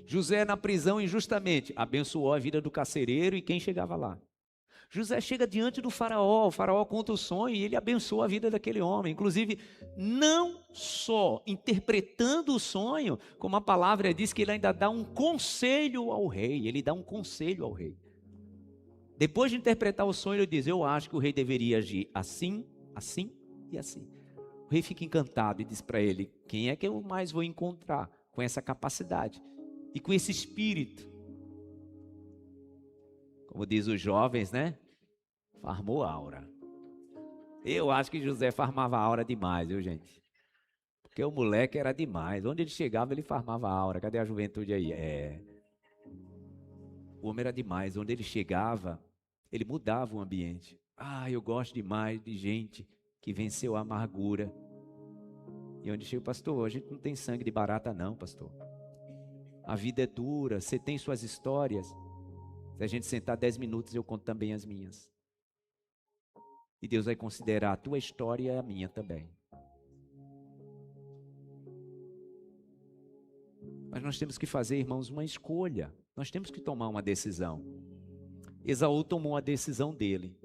José na prisão injustamente. Abençoou a vida do carcereiro e quem chegava lá. José chega diante do faraó, o faraó conta o sonho e ele abençoa a vida daquele homem. Inclusive, não só interpretando o sonho, como a palavra diz que ele ainda dá um conselho ao rei. Ele dá um conselho ao rei. Depois de interpretar o sonho, ele diz: eu acho que o rei deveria agir assim, assim e assim. O rei fica encantado e diz para ele: quem é que eu mais vou encontrar com essa capacidade e com esse espírito? Como diz os jovens, né? Farmou aura. Eu acho que José farmava aura demais, viu, gente? Porque o moleque era demais. Onde ele chegava, ele farmava aura. Cadê a juventude aí? O homem era demais. Onde ele chegava, ele mudava o ambiente. Eu gosto demais de gente que venceu a amargura. E onde chega o pastor? A gente não tem sangue de barata não, pastor. A vida é dura, você tem suas histórias. Se a gente sentar 10 minutos, eu conto também as minhas. E Deus vai considerar a tua história e a minha também. Mas nós temos que fazer, irmãos, uma escolha. Nós temos que tomar uma decisão. Esaú tomou a decisão dele.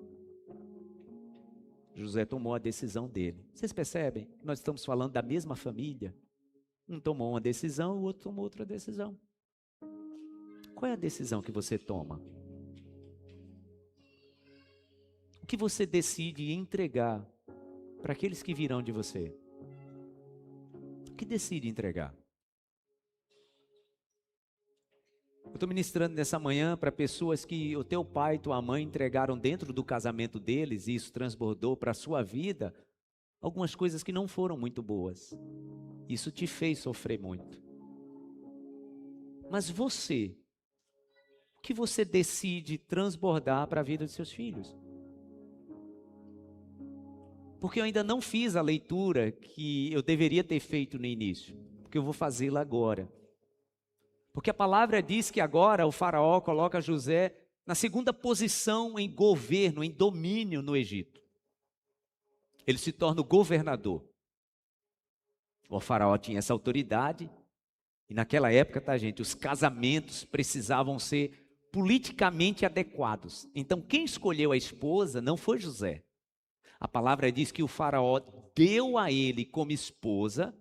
José tomou a decisão dele. Vocês percebem? Nós estamos falando da mesma família. Um tomou uma decisão, o outro tomou outra decisão. Qual é a decisão que você toma? O que você decide entregar para aqueles que virão de você? O que decide entregar? Eu estou ministrando nessa manhã para pessoas que o teu pai e tua mãe entregaram dentro do casamento deles, e isso transbordou para a sua vida, algumas coisas que não foram muito boas. Isso te fez sofrer muito. Mas você, o que você decide transbordar para a vida dos seus filhos? Porque eu ainda não fiz a leitura que eu deveria ter feito no início, porque eu vou fazê-la agora. Porque a palavra diz que agora o faraó coloca José na segunda posição em governo, em domínio no Egito. Ele se torna o governador. O faraó tinha essa autoridade, e naquela época, tá, gente, os casamentos precisavam ser politicamente adequados. Então, quem escolheu a esposa não foi José. A palavra diz que o faraó deu a ele como esposa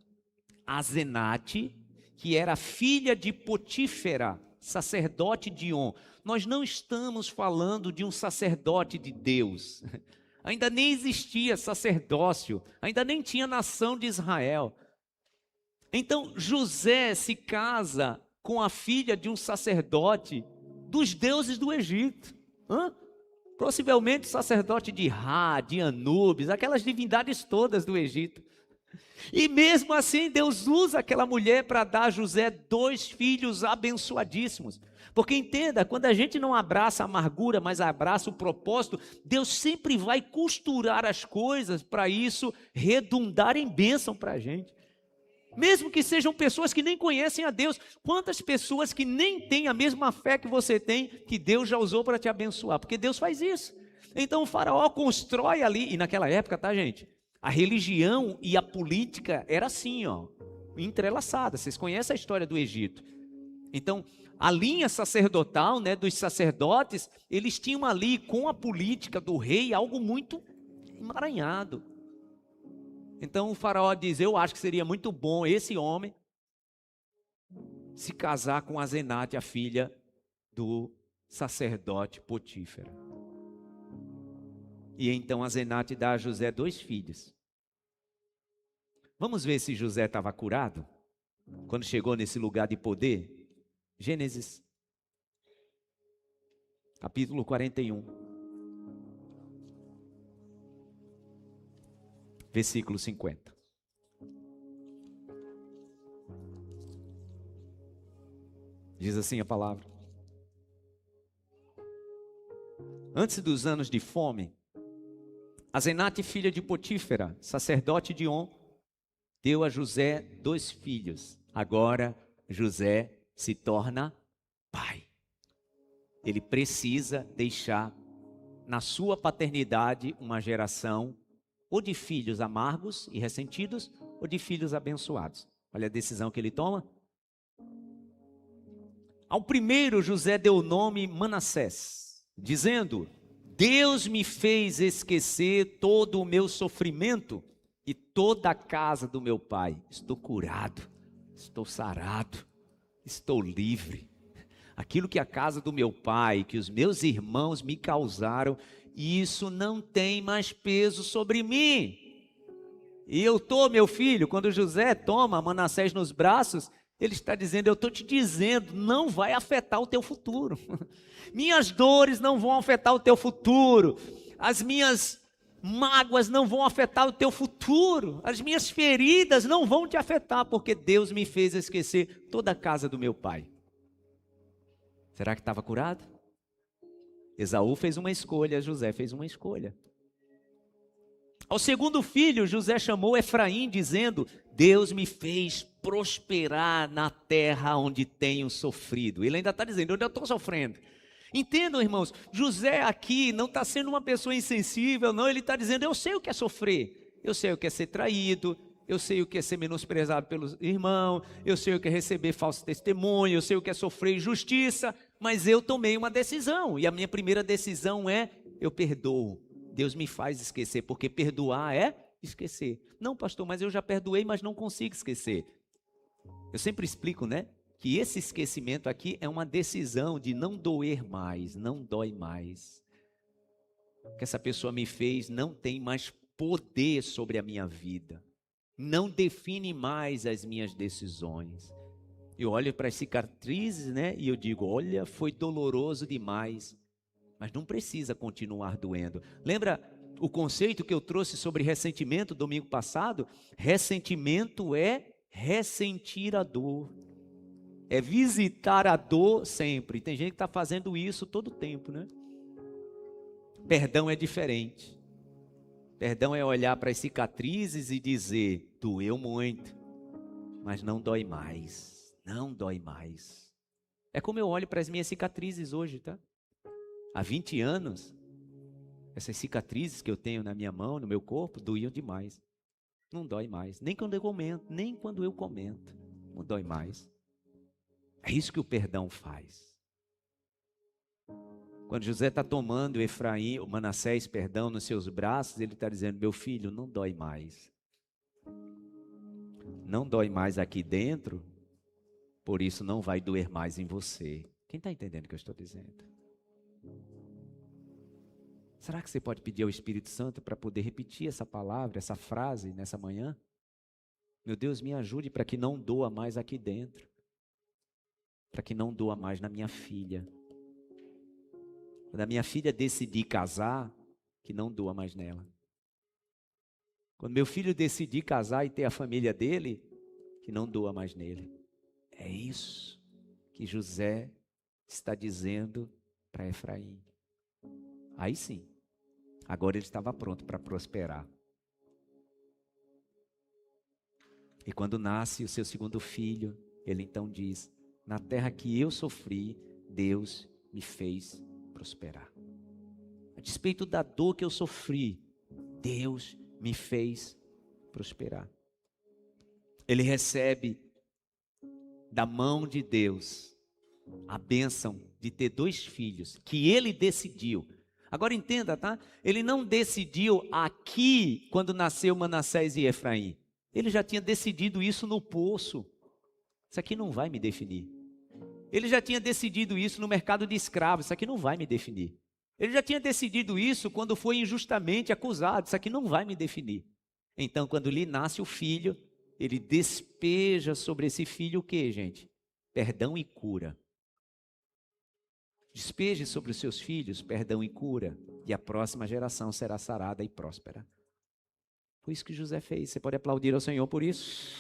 Asenate, que era filha de Potífera, sacerdote de On. Nós não estamos falando de um sacerdote de Deus. Ainda nem existia sacerdócio, ainda nem tinha nação de Israel. Então José se casa com a filha de um sacerdote dos deuses do Egito. Possivelmente sacerdote de Ra, de Anubis, aquelas divindades todas do Egito. E mesmo assim Deus usa aquela mulher para dar a José 2 filhos abençoadíssimos. Porque entenda, quando a gente não abraça a amargura, mas abraça o propósito, Deus sempre vai costurar as coisas para isso redundar em bênção para a gente. Mesmo que sejam pessoas que nem conhecem a Deus. Quantas pessoas que nem têm a mesma fé que você tem, que Deus já usou para te abençoar? Porque Deus faz isso. Então o faraó constrói ali, e naquela época, tá, gente? A religião e a política era assim, entrelaçada. Vocês conhecem a história do Egito. Então, a linha sacerdotal, né, dos sacerdotes, eles tinham ali com a política do rei algo muito emaranhado. Então o faraó diz: eu acho que seria muito bom esse homem se casar com Asenate, a filha do sacerdote Potífera. E então Asenate dá a José 2 filhos. Vamos ver se José estava curado quando chegou nesse lugar de poder? Gênesis, capítulo 41. Versículo 50. Diz assim a palavra: antes dos anos de fome, Asenate, filha de Potífera, sacerdote de On, deu a José 2 filhos. Agora José se torna pai. Ele precisa deixar na sua paternidade uma geração ou de filhos amargos e ressentidos, ou de filhos abençoados. Olha a decisão que ele toma. Ao primeiro José deu o nome Manassés, dizendo: Deus me fez esquecer todo o meu sofrimento e toda a casa do meu pai. Estou curado, estou sarado, estou livre. Aquilo que a casa do meu pai, que os meus irmãos me causaram, isso não tem mais peso sobre mim. E eu estou, meu filho, quando José toma Manassés nos braços, ele está dizendo, eu estou te dizendo, não vai afetar o teu futuro. Minhas dores não vão afetar o teu futuro. As minhas mágoas não vão afetar o teu futuro. As minhas feridas não vão te afetar, porque Deus me fez esquecer toda a casa do meu pai. Será que estava curado? Esaú fez uma escolha, José fez uma escolha. Ao segundo filho, José chamou Efraim, dizendo, Deus me fez prosperar na terra onde tenho sofrido. Ele ainda está dizendo, onde eu estou sofrendo. Entendam, irmãos, José aqui não está sendo uma pessoa insensível, não. Ele está dizendo, eu sei o que é sofrer. Eu sei o que é ser traído. Eu sei o que é ser menosprezado pelos irmãos. Eu sei o que é receber falso testemunho. Eu sei o que é sofrer injustiça. Mas eu tomei uma decisão. E a minha primeira decisão é, eu perdoo. Deus me faz esquecer, porque perdoar é esquecer. Não, pastor, mas eu já perdoei, mas não consigo esquecer. Eu sempre explico, né? Que esse esquecimento aqui é uma decisão de não doer mais, não dói mais. O que essa pessoa me fez não tem mais poder sobre a minha vida. Não define mais as minhas decisões. Eu olho para as cicatrizes, né? E eu digo, olha, foi doloroso demais. Mas não precisa continuar doendo. Lembra o conceito que eu trouxe sobre ressentimento domingo passado? Ressentimento é ressentir a dor. É visitar a dor sempre. Tem gente que está fazendo isso todo o tempo, né? Perdão é diferente. Perdão é olhar para as cicatrizes e dizer, doeu muito, mas não dói mais. Não dói mais. É como eu olho para as minhas cicatrizes hoje, tá? Há 20 anos, essas cicatrizes que eu tenho na minha mão, no meu corpo, doíam demais. Não dói mais. Nem quando eu comento. Não dói mais. É isso que o perdão faz. Quando José está tomando Efraim, o Manassés, perdão, nos seus braços, ele está dizendo, meu filho, não dói mais. Não dói mais aqui dentro, por isso não vai doer mais em você. Quem está entendendo o que eu estou dizendo? Será que você pode pedir ao Espírito Santo para poder repetir essa palavra, essa frase nessa manhã? Meu Deus, me ajude para que não doa mais aqui dentro. Para que não doa mais na minha filha. Quando a minha filha decidir casar, que não doa mais nela. Quando meu filho decidir casar e ter a família dele, que não doa mais nele. É isso que José está dizendo para Efraim. Aí sim. Agora ele estava pronto para prosperar. E quando nasce o seu segundo filho, ele então diz, na terra que eu sofri, Deus me fez prosperar. A despeito da dor que eu sofri, Deus me fez prosperar. Ele recebe da mão de Deus a bênção de ter 2 filhos, que ele decidiu. Agora entenda, tá? Ele não decidiu aqui, quando nasceu Manassés e Efraim. Ele já tinha decidido isso no poço. Isso aqui não vai me definir. Ele já tinha decidido isso no mercado de escravos. Isso aqui não vai me definir. Ele já tinha decidido isso quando foi injustamente acusado. Isso aqui não vai me definir. Então, quando lhe nasce o filho, ele despeja sobre esse filho o quê, gente? Perdão e cura. Despeje sobre os seus filhos perdão e cura, e a próxima geração será sarada e próspera. Foi isso que José fez. Você pode aplaudir ao Senhor por isso?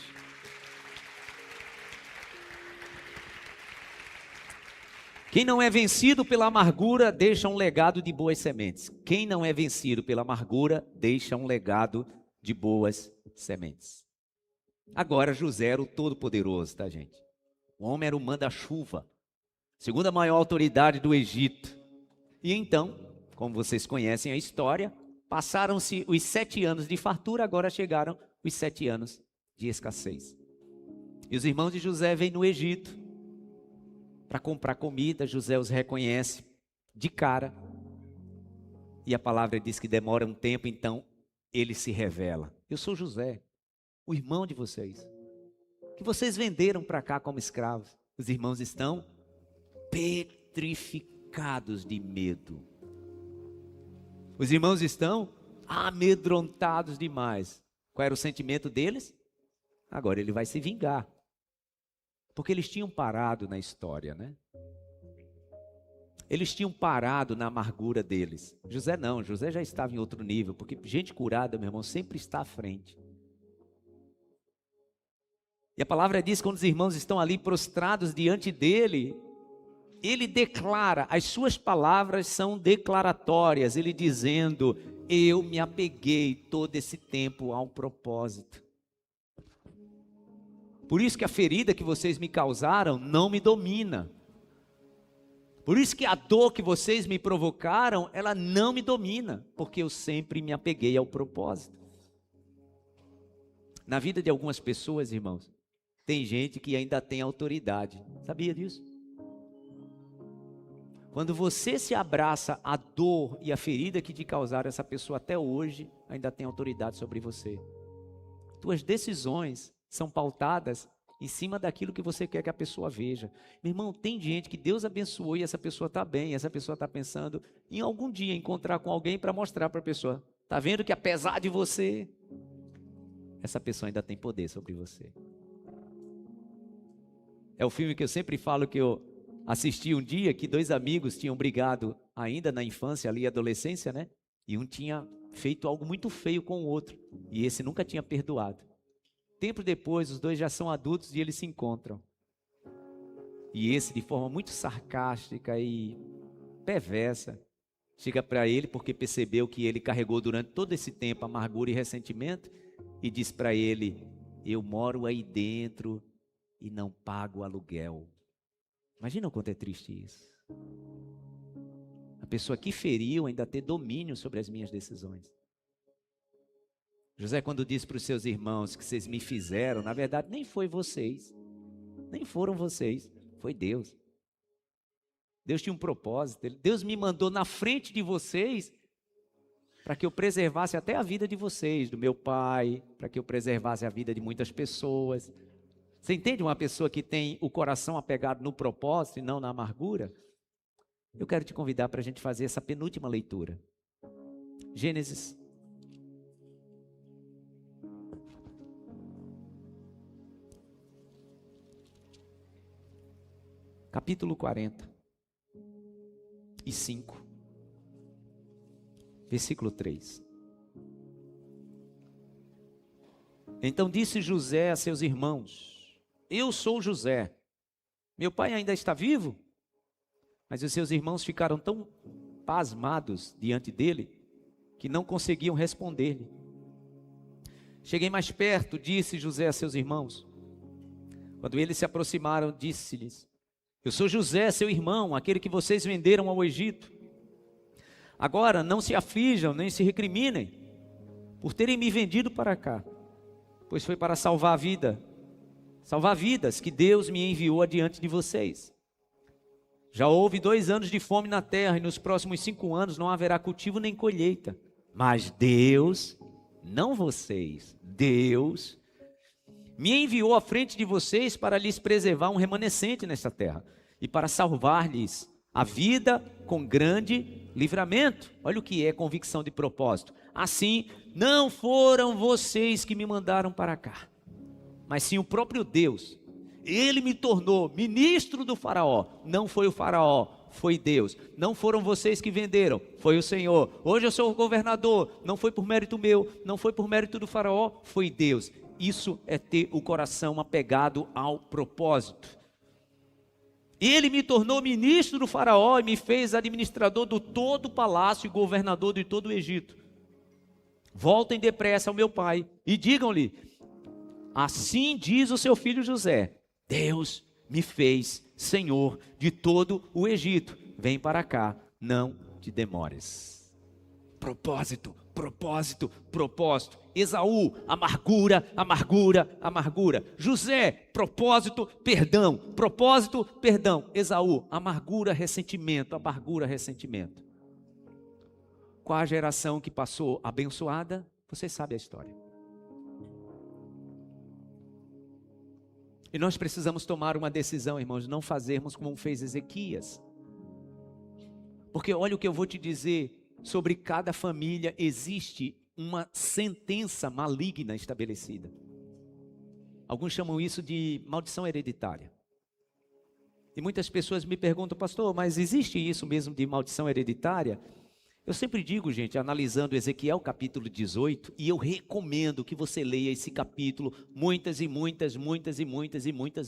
Quem não é vencido pela amargura, deixa um legado de boas sementes. Quem não é vencido pela amargura, deixa um legado de boas sementes. Agora, José era o Todo-Poderoso, tá, gente? O homem era o manda-chuva. Segunda maior autoridade do Egito. E então, como vocês conhecem a história, passaram-se os 7 anos de fartura, agora chegaram os 7 anos de escassez. E os irmãos de José vêm no Egito para comprar comida. José os reconhece de cara. E a palavra diz que demora um tempo, então ele se revela. Eu sou José, o irmão de vocês, que vocês venderam para cá como escravos. Os irmãos estão petrificados de medo. Os irmãos estão amedrontados demais. Qual era o sentimento deles? Agora ele vai se vingar. Porque eles tinham parado na história, né? Eles tinham parado na amargura deles. José não, José já estava em outro nível, porque gente curada, meu irmão, sempre está à frente. E a palavra diz que quando os irmãos estão ali prostrados diante dele, ele declara, as suas palavras são declaratórias, ele dizendo: eu me apeguei todo esse tempo ao propósito. Por isso que a ferida que vocês me causaram não me domina. Por isso que a dor que vocês me provocaram, ela não me domina, porque eu sempre me apeguei ao propósito. Na vida de algumas pessoas, irmãos, tem gente que ainda tem autoridade. Sabia disso? Quando você se abraça à dor e à ferida que te causaram, essa pessoa até hoje ainda tem autoridade sobre você. Tuas decisões são pautadas em cima daquilo que você quer que a pessoa veja. Meu irmão, tem gente que Deus abençoou e essa pessoa está bem, essa pessoa está pensando em algum dia encontrar com alguém para mostrar para a pessoa. Está vendo que apesar de você, essa pessoa ainda tem poder sobre você. É o filme que eu sempre falo que eu assisti um dia, que dois amigos tinham brigado ainda na infância, ali adolescência, né? E um tinha feito algo muito feio com o outro, e esse nunca tinha perdoado. Tempo depois, os dois já são adultos e eles se encontram. E esse, de forma muito sarcástica e perversa, chega para ele porque percebeu que ele carregou durante todo esse tempo amargura e ressentimento, e diz para ele: eu moro aí dentro e não pago aluguel. Imagina o quanto é triste isso. A pessoa que feriu ainda ter domínio sobre as minhas decisões. José, quando disse para os seus irmãos que vocês me fizeram, na verdade nem foi vocês, nem foram vocês, foi Deus. Deus tinha um propósito, Deus me mandou na frente de vocês para que eu preservasse até a vida de vocês, do meu pai, para que eu preservasse a vida de muitas pessoas. Você entende uma pessoa que tem o coração apegado no propósito e não na amargura? Eu quero te convidar para a gente fazer essa penúltima leitura. Gênesis. Capítulo 45. Versículo 3. Então disse José a seus irmãos: eu sou José, meu pai ainda está vivo? Mas os seus irmãos ficaram tão pasmados diante dele, que não conseguiam responder-lhe. Cheguei mais perto, disse José a seus irmãos. Quando eles se aproximaram, disse-lhes: eu sou José, seu irmão, aquele que vocês venderam ao Egito. Agora não se aflijam, nem se recriminem, por terem me vendido para cá, pois foi para salvar vidas que Deus me enviou adiante de vocês. Já houve 2 anos de fome na terra, e nos próximos 5 anos não haverá cultivo nem colheita. Mas Deus, não vocês, Deus, me enviou à frente de vocês para lhes preservar um remanescente nesta terra, e para salvar-lhes a vida com grande livramento. Olha o que é convicção de propósito. Assim, não foram vocês que me mandaram para cá, mas sim o próprio Deus. Ele me tornou ministro do faraó. Não foi o faraó, foi Deus. Não foram vocês que venderam, foi o Senhor. Hoje eu sou o governador, não foi por mérito meu, não foi por mérito do faraó, foi Deus. Isso é ter o coração apegado ao propósito. Ele me tornou ministro do faraó e me fez administrador do todo o palácio e governador de todo o Egito. Voltem depressa ao meu pai e digam-lhe: assim diz o seu filho José, Deus me fez senhor de todo o Egito. Vem para cá, não te demores. Propósito, propósito, propósito. Esaú, amargura, amargura, amargura. José, propósito, perdão. Propósito, perdão. Esaú, amargura, ressentimento, amargura, ressentimento. Qual a geração que passou abençoada? Você sabe a história. E nós precisamos tomar uma decisão, irmãos, não fazermos como fez Ezequias. Porque olha o que eu vou te dizer, sobre cada família existe uma sentença maligna estabelecida. Alguns chamam isso de maldição hereditária. E muitas pessoas me perguntam, pastor, mas existe isso mesmo de maldição hereditária? Eu sempre digo, gente, analisando Ezequiel capítulo 18, e eu recomendo que você leia esse capítulo muitas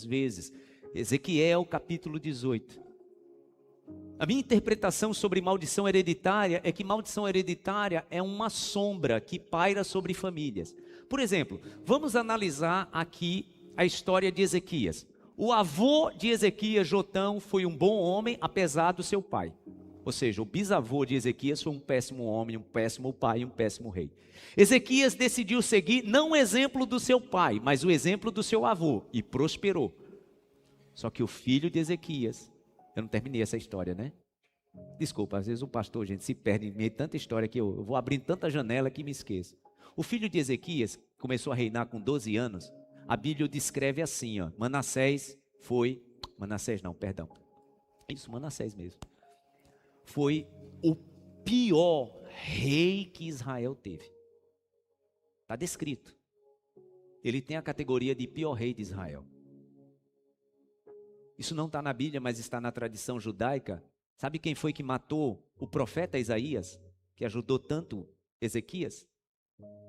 vezes. Ezequiel capítulo 18. A minha interpretação sobre maldição hereditária é que maldição hereditária é uma sombra que paira sobre famílias. Por exemplo, vamos analisar aqui a história de Ezequias. O avô de Ezequias, Jotão, foi um bom homem, apesar do seu pai. Ou seja, o bisavô de Ezequias foi um péssimo homem, um péssimo pai, um péssimo rei. Ezequias decidiu seguir não o exemplo do seu pai, mas o exemplo do seu avô, e prosperou. Só que o filho de Ezequias, eu não terminei essa história, né? Desculpa, às vezes o pastor, gente, se perde em meio de tanta história que eu vou abrindo tanta janela que me esqueço. O filho de Ezequias começou a reinar com 12 anos. A Bíblia o descreve assim, ó. Manassés mesmo. Foi o pior rei que Israel teve. Está descrito. Ele tem a categoria de pior rei de Israel. Isso não está na Bíblia, mas está na tradição judaica. Sabe quem foi que matou o profeta Isaías, que ajudou tanto Ezequias?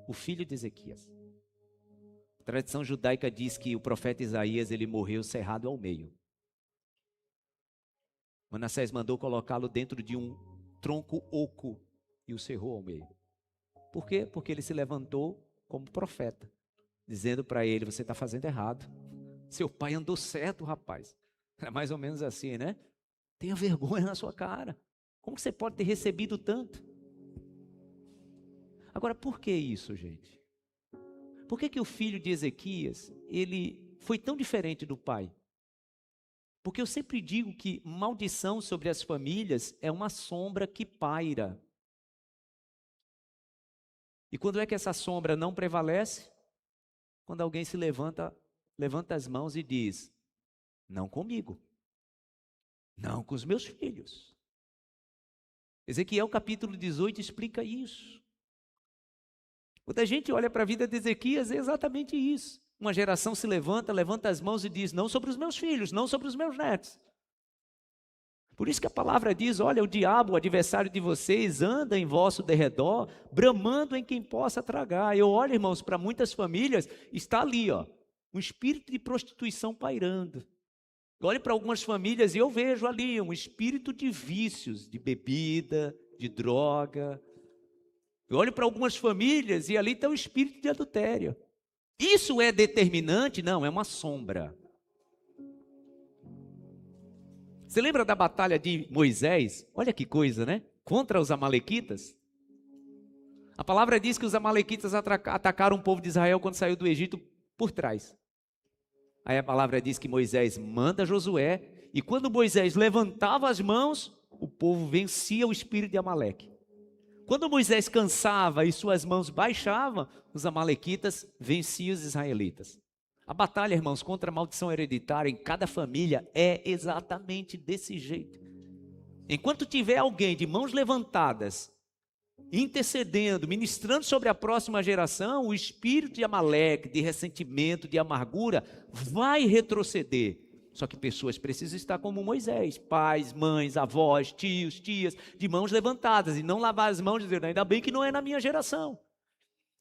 O filho de Ezequias. A tradição judaica diz que o profeta Isaías, ele morreu cerrado ao meio. Manassés mandou colocá-lo dentro de um tronco oco e o cerrou ao meio. Por quê? Porque ele se levantou como profeta, dizendo para ele, você está fazendo errado. Seu pai andou certo, rapaz. É mais ou menos assim, né? Tenha vergonha na sua cara. Como que você pode ter recebido tanto? Agora, por que isso, gente? Por que o filho de Ezequias, ele foi tão diferente do pai? Porque eu sempre digo que maldição sobre as famílias é uma sombra que paira. E quando é que essa sombra não prevalece? Quando alguém se levanta as mãos e diz, não comigo, não com os meus filhos. Ezequiel capítulo 18 explica isso. Quando a gente olha para a vida de Ezequias, é exatamente isso. Uma geração se levanta as mãos e diz, não sobre os meus filhos, não sobre os meus netos. Por isso que a palavra diz, olha, o diabo, o adversário de vocês, anda em vosso derredor, bramando em quem possa tragar. Eu olho, irmãos, para muitas famílias, está ali, ó, um espírito de prostituição pairando. Eu olho para algumas famílias e eu vejo ali um espírito de vícios, de bebida, de droga. Eu olho para algumas famílias e ali está o espírito de adultério. Isso é determinante? Não, é uma sombra. Você lembra da batalha de Moisés? Olha que coisa, né? Contra os amalequitas. A palavra diz que os amalequitas atacaram o povo de Israel quando saiu do Egito por trás. Aí a palavra diz que Moisés manda Josué, e quando Moisés levantava as mãos, o povo vencia o espírito de Amaleque. Quando Moisés cansava e suas mãos baixavam, os amalequitas venciam os israelitas. A batalha, irmãos, contra a maldição hereditária em cada família é exatamente desse jeito. Enquanto tiver alguém de mãos levantadas, intercedendo, ministrando sobre a próxima geração, o espírito de Amaleque, de ressentimento, de amargura, vai retroceder. Só que pessoas precisam estar como Moisés, pais, mães, avós, tios, tias, de mãos levantadas, e não lavar as mãos dizendo, ainda bem que não é na minha geração.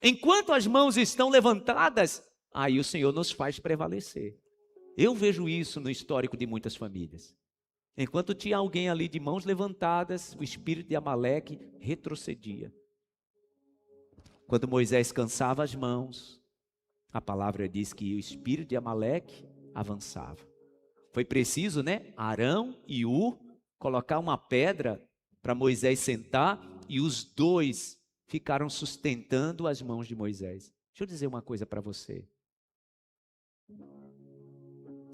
Enquanto as mãos estão levantadas, aí o Senhor nos faz prevalecer. Eu vejo isso no histórico de muitas famílias. Enquanto tinha alguém ali de mãos levantadas, o espírito de Amaleque retrocedia. Quando Moisés cansava as mãos, a palavra diz que o espírito de Amaleque avançava. Foi preciso, né, Arão e Ur colocar uma pedra para Moisés sentar, e os dois ficaram sustentando as mãos de Moisés. Deixa eu dizer uma coisa para você.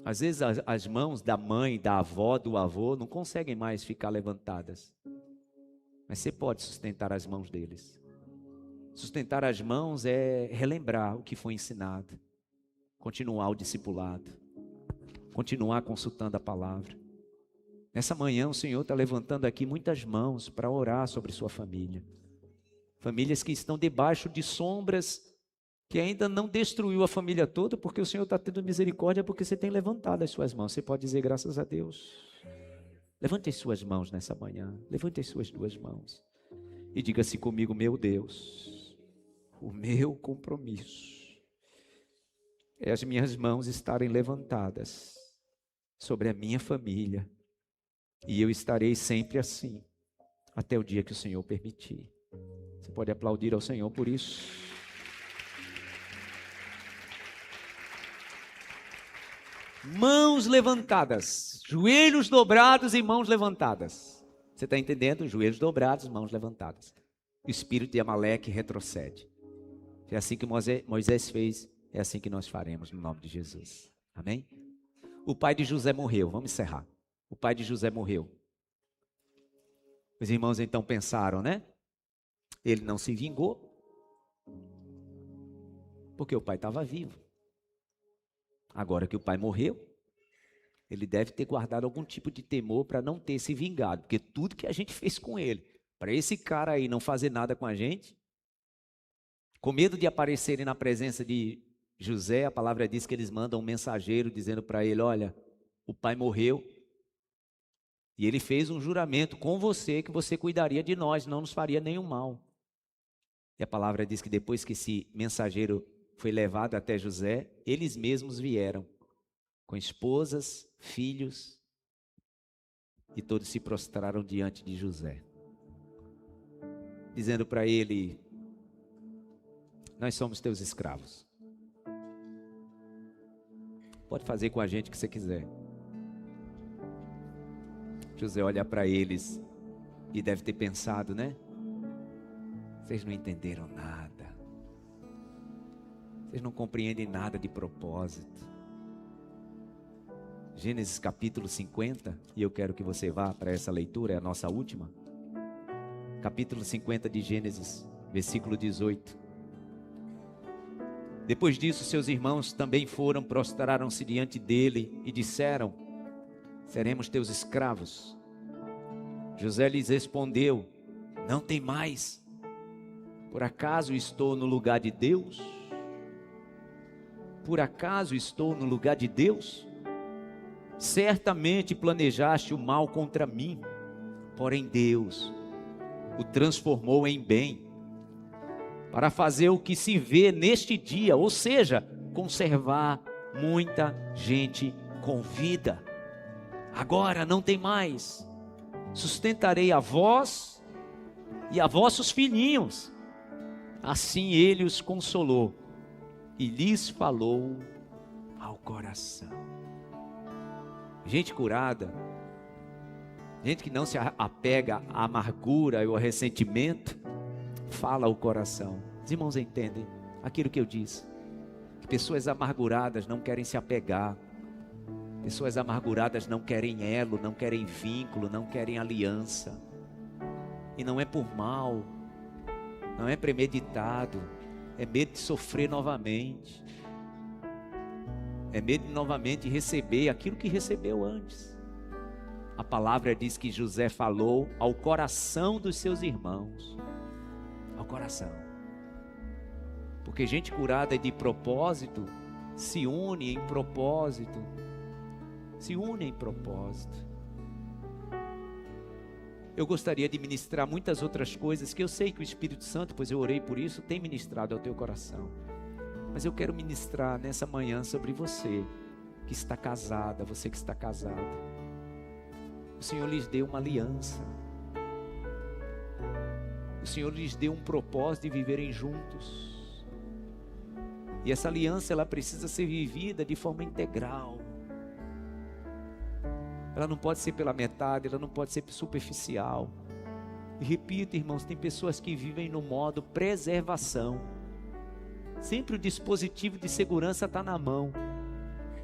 Às vezes as mãos da mãe, da avó, do avô não conseguem mais ficar levantadas. Mas você pode sustentar as mãos deles. Sustentar as mãos é relembrar o que foi ensinado, continuar o discipulado, continuar consultando a palavra. Nessa manhã o Senhor está levantando aqui muitas mãos para orar sobre sua família. Famílias que estão debaixo de sombras que ainda não destruiu a família toda, porque o Senhor está tendo misericórdia, porque você tem levantado as suas mãos. Você pode dizer graças a Deus. Levante as suas mãos nessa manhã, levante as suas duas mãos e diga-se comigo: meu Deus, o meu compromisso é as minhas mãos estarem levantadas sobre a minha família, e eu estarei sempre assim, até o dia que o Senhor permitir. Você pode aplaudir ao Senhor por isso? Mãos levantadas, joelhos dobrados e mãos levantadas. Você está entendendo? Joelhos dobrados, mãos levantadas. O espírito de Amaleque retrocede. É assim que Moisés fez, é assim que nós faremos no nome de Jesus. Amém? O pai de José morreu, vamos encerrar. O pai de José morreu. Os irmãos então pensaram, né? Ele não se vingou, porque o pai estava vivo. Agora que o pai morreu, ele deve ter guardado algum tipo de temor para não ter se vingado, porque tudo que a gente fez com ele, para esse cara aí não fazer nada com a gente, com medo de aparecerem na presença de José, a palavra diz que eles mandam um mensageiro dizendo para ele: olha, o pai morreu, e ele fez um juramento com você que você cuidaria de nós, não nos faria nenhum mal. E a palavra diz que depois que esse mensageiro foi levado até José, eles mesmos vieram, com esposas, filhos, e todos se prostraram diante de José, dizendo para ele: nós somos teus escravos, pode fazer com a gente o que você quiser. José olha para eles e deve ter pensado, né? Vocês não entenderam nada. Vocês não compreendem nada de propósito. Gênesis capítulo 50, e eu quero que você vá para essa leitura, é a nossa última. Capítulo 50 de Gênesis, versículo 18. Depois disso, seus irmãos também foram, prostraram-se diante dele e disseram: seremos teus escravos. José lhes respondeu: não tem mais. Por acaso estou no lugar de Deus? Por acaso estou no lugar de Deus? Certamente planejaste o mal contra mim, porém Deus o transformou em bem, para fazer o que se vê neste dia, ou seja, conservar muita gente com vida. Agora não tem mais. Sustentarei a vós e a vossos filhinhos. Assim ele os consolou e lhes falou ao coração. Gente curada, gente que não se apega à amargura e ao ressentimento, fala ao coração. Os irmãos entendem aquilo que eu disse, que pessoas amarguradas não querem se apegar, pessoas amarguradas não querem elo, não querem vínculo, não querem aliança, e não é por mal, não é premeditado, é medo de sofrer novamente, é medo de novamente receber aquilo que recebeu antes. A palavra diz que José falou ao coração dos seus irmãos, ao coração, porque gente curada de propósito se une em propósito, se une em propósito. Eu gostaria de ministrar muitas outras coisas que eu sei que o Espírito Santo, pois eu orei por isso, tem ministrado ao teu coração. Mas eu quero ministrar nessa manhã sobre você que está casada, você que está casado. O Senhor lhes deu uma aliança. O Senhor lhes deu um propósito de viverem juntos. E essa aliança, ela precisa ser vivida de forma integral. Ela não pode ser pela metade, ela não pode ser superficial. E repito, irmãos, tem pessoas que vivem no modo preservação. Sempre o dispositivo de segurança está na mão.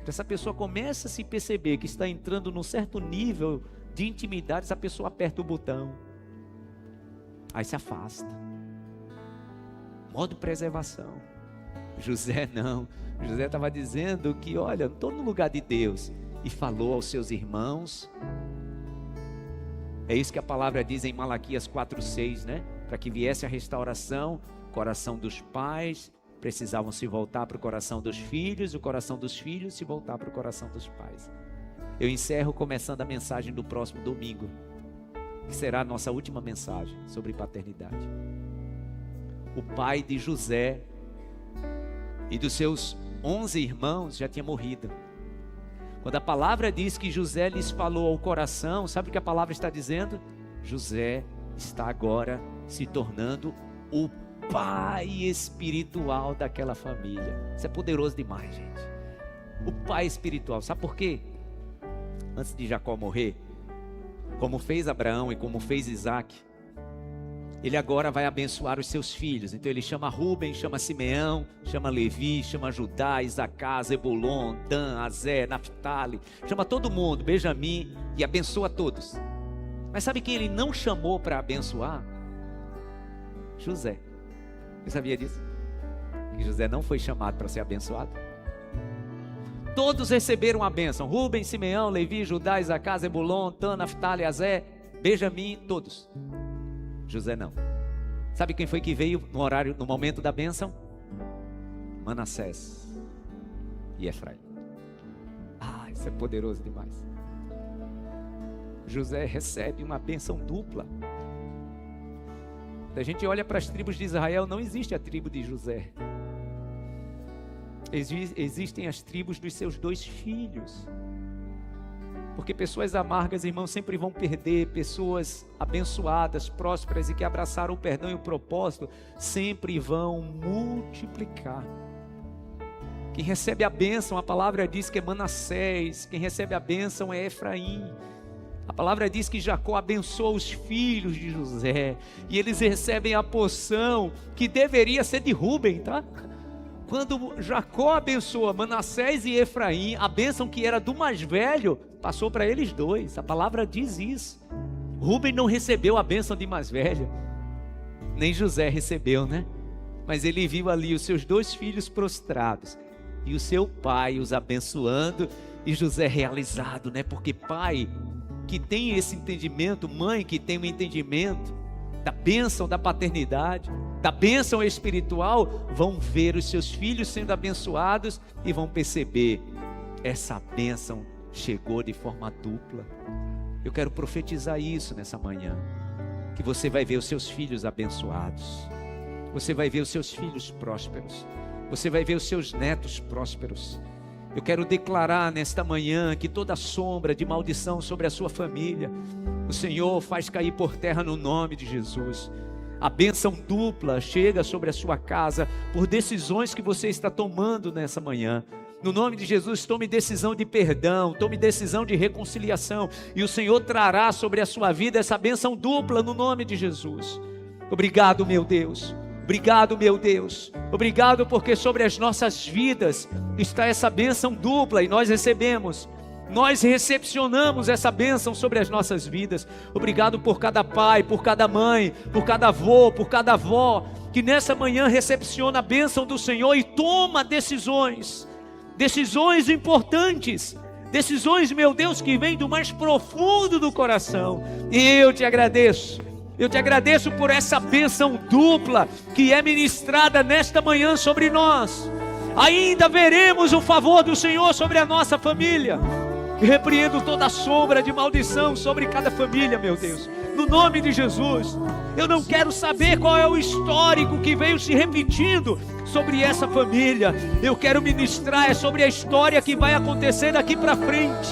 Essa pessoa começa a se perceber que está entrando num certo nível de intimidade, essa pessoa aperta o botão. Aí se afasta. Modo preservação. José não. José estava dizendo que, olha, estou no lugar de Deus. E falou aos seus irmãos. É isso que a palavra diz em Malaquias 4:6, né? Para que viesse a restauração, o coração dos pais precisavam se voltar para o coração dos filhos, o coração dos filhos se voltar para o coração dos pais. Eu encerro começando a mensagem do próximo domingo, que será a nossa última mensagem sobre paternidade. O pai de José e dos seus 11 irmãos já tinha morrido. Quando a palavra diz que José lhes falou ao coração, sabe o que a palavra está dizendo? José está agora se tornando o pai espiritual daquela família. Isso é poderoso demais, gente. O pai espiritual, sabe por quê? Antes de Jacó morrer, como fez Abraão e como fez Isaac, ele agora vai abençoar os seus filhos. Então ele chama Rubem, chama Simeão, chama Levi, chama Judá, Isacar, Zebulon, Dan, Azé, Naftali, chama todo mundo, Benjamim, e abençoa todos. Mas sabe quem ele não chamou para abençoar? José. Você sabia disso? Que José não foi chamado para ser abençoado? Todos receberam a bênção. Rubem, Simeão, Levi, Judá, Isacar, Zebulon, Dan, Naftali, Azé, Benjamim, todos. José não. Sabe quem foi que veio no momento da bênção? Manassés e Efraim. Isso é poderoso demais. José recebe uma bênção dupla. Quando a gente olha para as tribos de Israel, não existe a tribo de José. Existem as tribos dos seus 2 filhos. Porque pessoas amargas, irmãos, sempre vão perder. Pessoas abençoadas, prósperas e que abraçaram o perdão e o propósito, sempre vão multiplicar. Quem recebe a bênção, a palavra diz que é Manassés. Quem recebe a bênção é Efraim. A palavra diz que Jacó abençoa os filhos de José. E eles recebem a porção que deveria ser de Rubem, tá? Quando Jacó abençoa Manassés e Efraim, a bênção que era do mais velho, passou para eles 2. A palavra diz isso. Rubem não recebeu a bênção de mais velho. Nem José recebeu, né? Mas ele viu ali os seus 2 filhos prostrados. E o seu pai os abençoando. E José realizado, né? Porque pai que tem esse entendimento, mãe que tem um entendimento da bênção da paternidade, da bênção espiritual, vão ver os seus filhos sendo abençoados e vão perceber, essa bênção chegou de forma dupla. Eu quero profetizar isso nessa manhã, que você vai ver os seus filhos abençoados, você vai ver os seus filhos prósperos, você vai ver os seus netos prósperos. Eu quero declarar nesta manhã que toda sombra de maldição sobre a sua família, o Senhor faz cair por terra no nome de Jesus. A bênção dupla chega sobre a sua casa por decisões que você está tomando nessa manhã. No nome de Jesus, tome decisão de perdão, tome decisão de reconciliação, e o Senhor trará sobre a sua vida essa bênção dupla no nome de Jesus. Obrigado, meu Deus. Obrigado, meu Deus. Obrigado porque sobre as nossas vidas está essa bênção dupla e nós recebemos. Nós recepcionamos essa bênção sobre as nossas vidas. Obrigado por cada pai, por cada mãe, por cada avô, por cada avó, que nessa manhã recepciona a bênção do Senhor e toma decisões importantes, decisões, meu Deus, que vêm do mais profundo do coração. E eu te agradeço por essa bênção dupla que é ministrada nesta manhã sobre nós. Ainda veremos o favor do Senhor sobre a nossa família. Repreendo toda sombra de maldição sobre cada família, meu Deus, no nome de Jesus. Eu não quero saber qual é o histórico que veio se repetindo sobre essa família. Eu quero ministrar sobre a história que vai acontecer daqui para frente,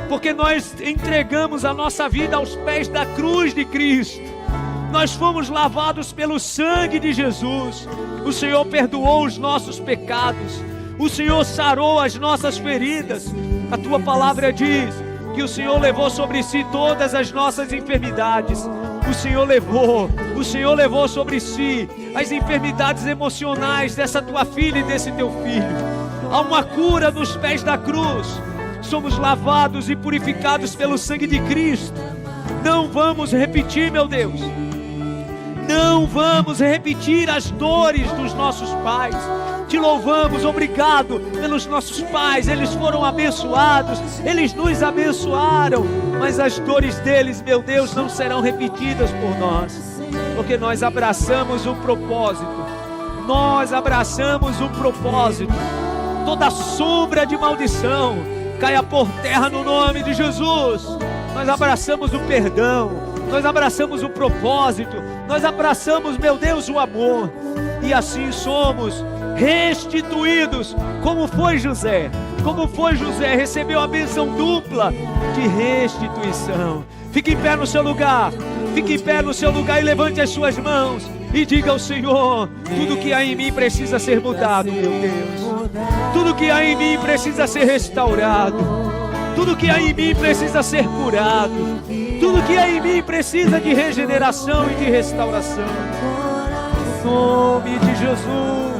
porque nós entregamos a nossa vida aos pés da cruz de Cristo. Nós fomos lavados pelo sangue de Jesus. O Senhor perdoou os nossos pecados. O Senhor sarou as nossas feridas. A tua palavra diz que o Senhor levou sobre si todas as nossas enfermidades. O Senhor levou sobre si as enfermidades emocionais dessa tua filha e desse teu filho. Há uma cura nos pés da cruz. Somos lavados e purificados pelo sangue de Cristo. Não vamos repetir, meu Deus, não vamos repetir as dores dos nossos pais. Te louvamos, obrigado pelos nossos pais, eles foram abençoados, eles nos abençoaram, mas as dores deles, meu Deus, não serão repetidas por nós, porque nós abraçamos um propósito, nós abraçamos um propósito. Toda sombra de maldição caia por terra no nome de Jesus. Nós abraçamos o perdão, nós abraçamos o propósito, nós abraçamos, meu Deus, o amor, e assim somos restituídos, como foi José. Como foi José, recebeu a bênção dupla de restituição. Fique em pé no seu lugar, fique em pé no seu lugar e levante as suas mãos e diga ao Senhor: tudo que há em mim precisa ser mudado, meu Deus. Tudo que há em mim precisa ser restaurado. Tudo que há em mim precisa ser curado. Tudo que há em mim precisa de regeneração e de restauração. Em nome de Jesus.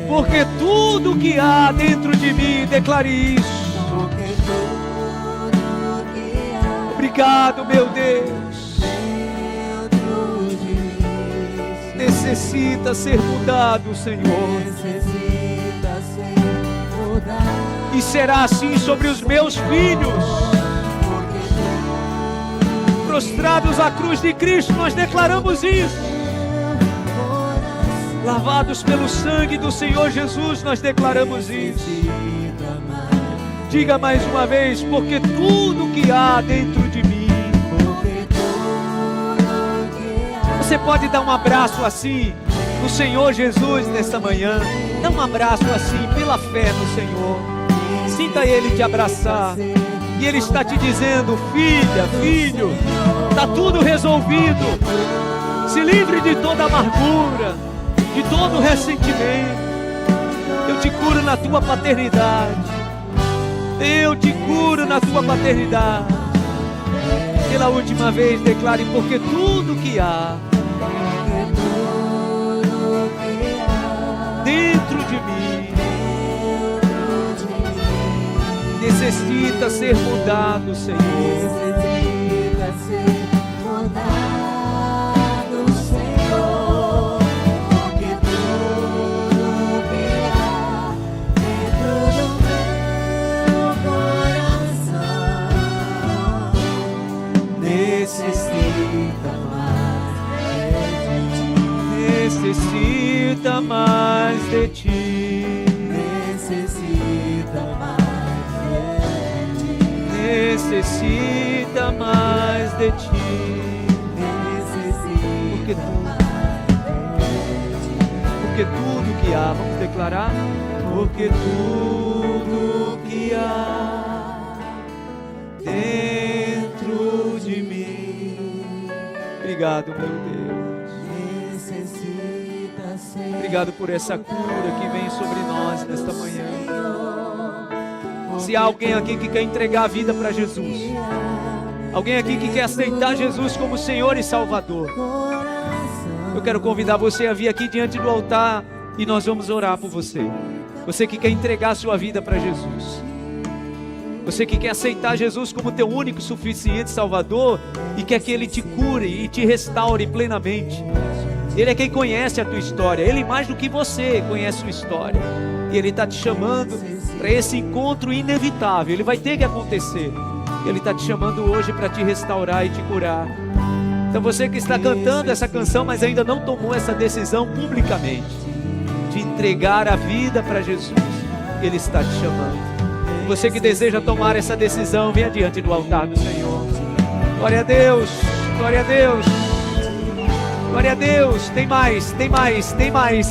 Porque tudo que há dentro de mim, declare isso. Obrigado, meu Deus. Necessita ser mudado, Senhor. E será assim sobre os meus filhos. Prostrados à cruz de Cristo, nós declaramos isso. Lavados pelo sangue do Senhor Jesus, nós declaramos isso. Diga mais uma vez: porque tudo que há dentro de mim. Você pode dar um abraço assim no Senhor Jesus nesta manhã. Dá um abraço assim pela fé no Senhor. Sinta Ele te abraçar. E Ele está te dizendo: filha, filho, está tudo resolvido. Se livre de toda amargura, de todo ressentimento. Eu te curo na tua paternidade. Eu te curo na tua paternidade. Pela última vez declare: porque tudo que há dentro de mim necessita ser mudado, Senhor. Necessita mais de ti. Necessita mais de ti. Necessita mais de ti. Porque tudo que há, vamos declarar? Porque tudo que há dentro de mim. Obrigado, meu Deus. Obrigado por essa cura que vem sobre nós nesta manhã. Se há alguém aqui que quer entregar a vida para Jesus, alguém aqui que quer aceitar Jesus como Senhor e Salvador, eu quero convidar você a vir aqui diante do altar e nós vamos orar por você. Você que quer entregar a sua vida para Jesus, você que quer aceitar Jesus como teu único, suficiente Salvador e quer que Ele te cure e te restaure plenamente. Ele é quem conhece a tua história. Ele mais do que você conhece a sua história. E Ele está te chamando para esse encontro inevitável. Ele vai ter que acontecer. Ele está te chamando hoje para te restaurar e te curar. Então você que está cantando essa canção, mas ainda não tomou essa decisão publicamente de entregar a vida para Jesus, Ele está te chamando. Você que deseja tomar essa decisão, venha diante do altar do Senhor. Glória a Deus, glória a Deus. Glória a Deus, tem mais, tem mais, tem mais.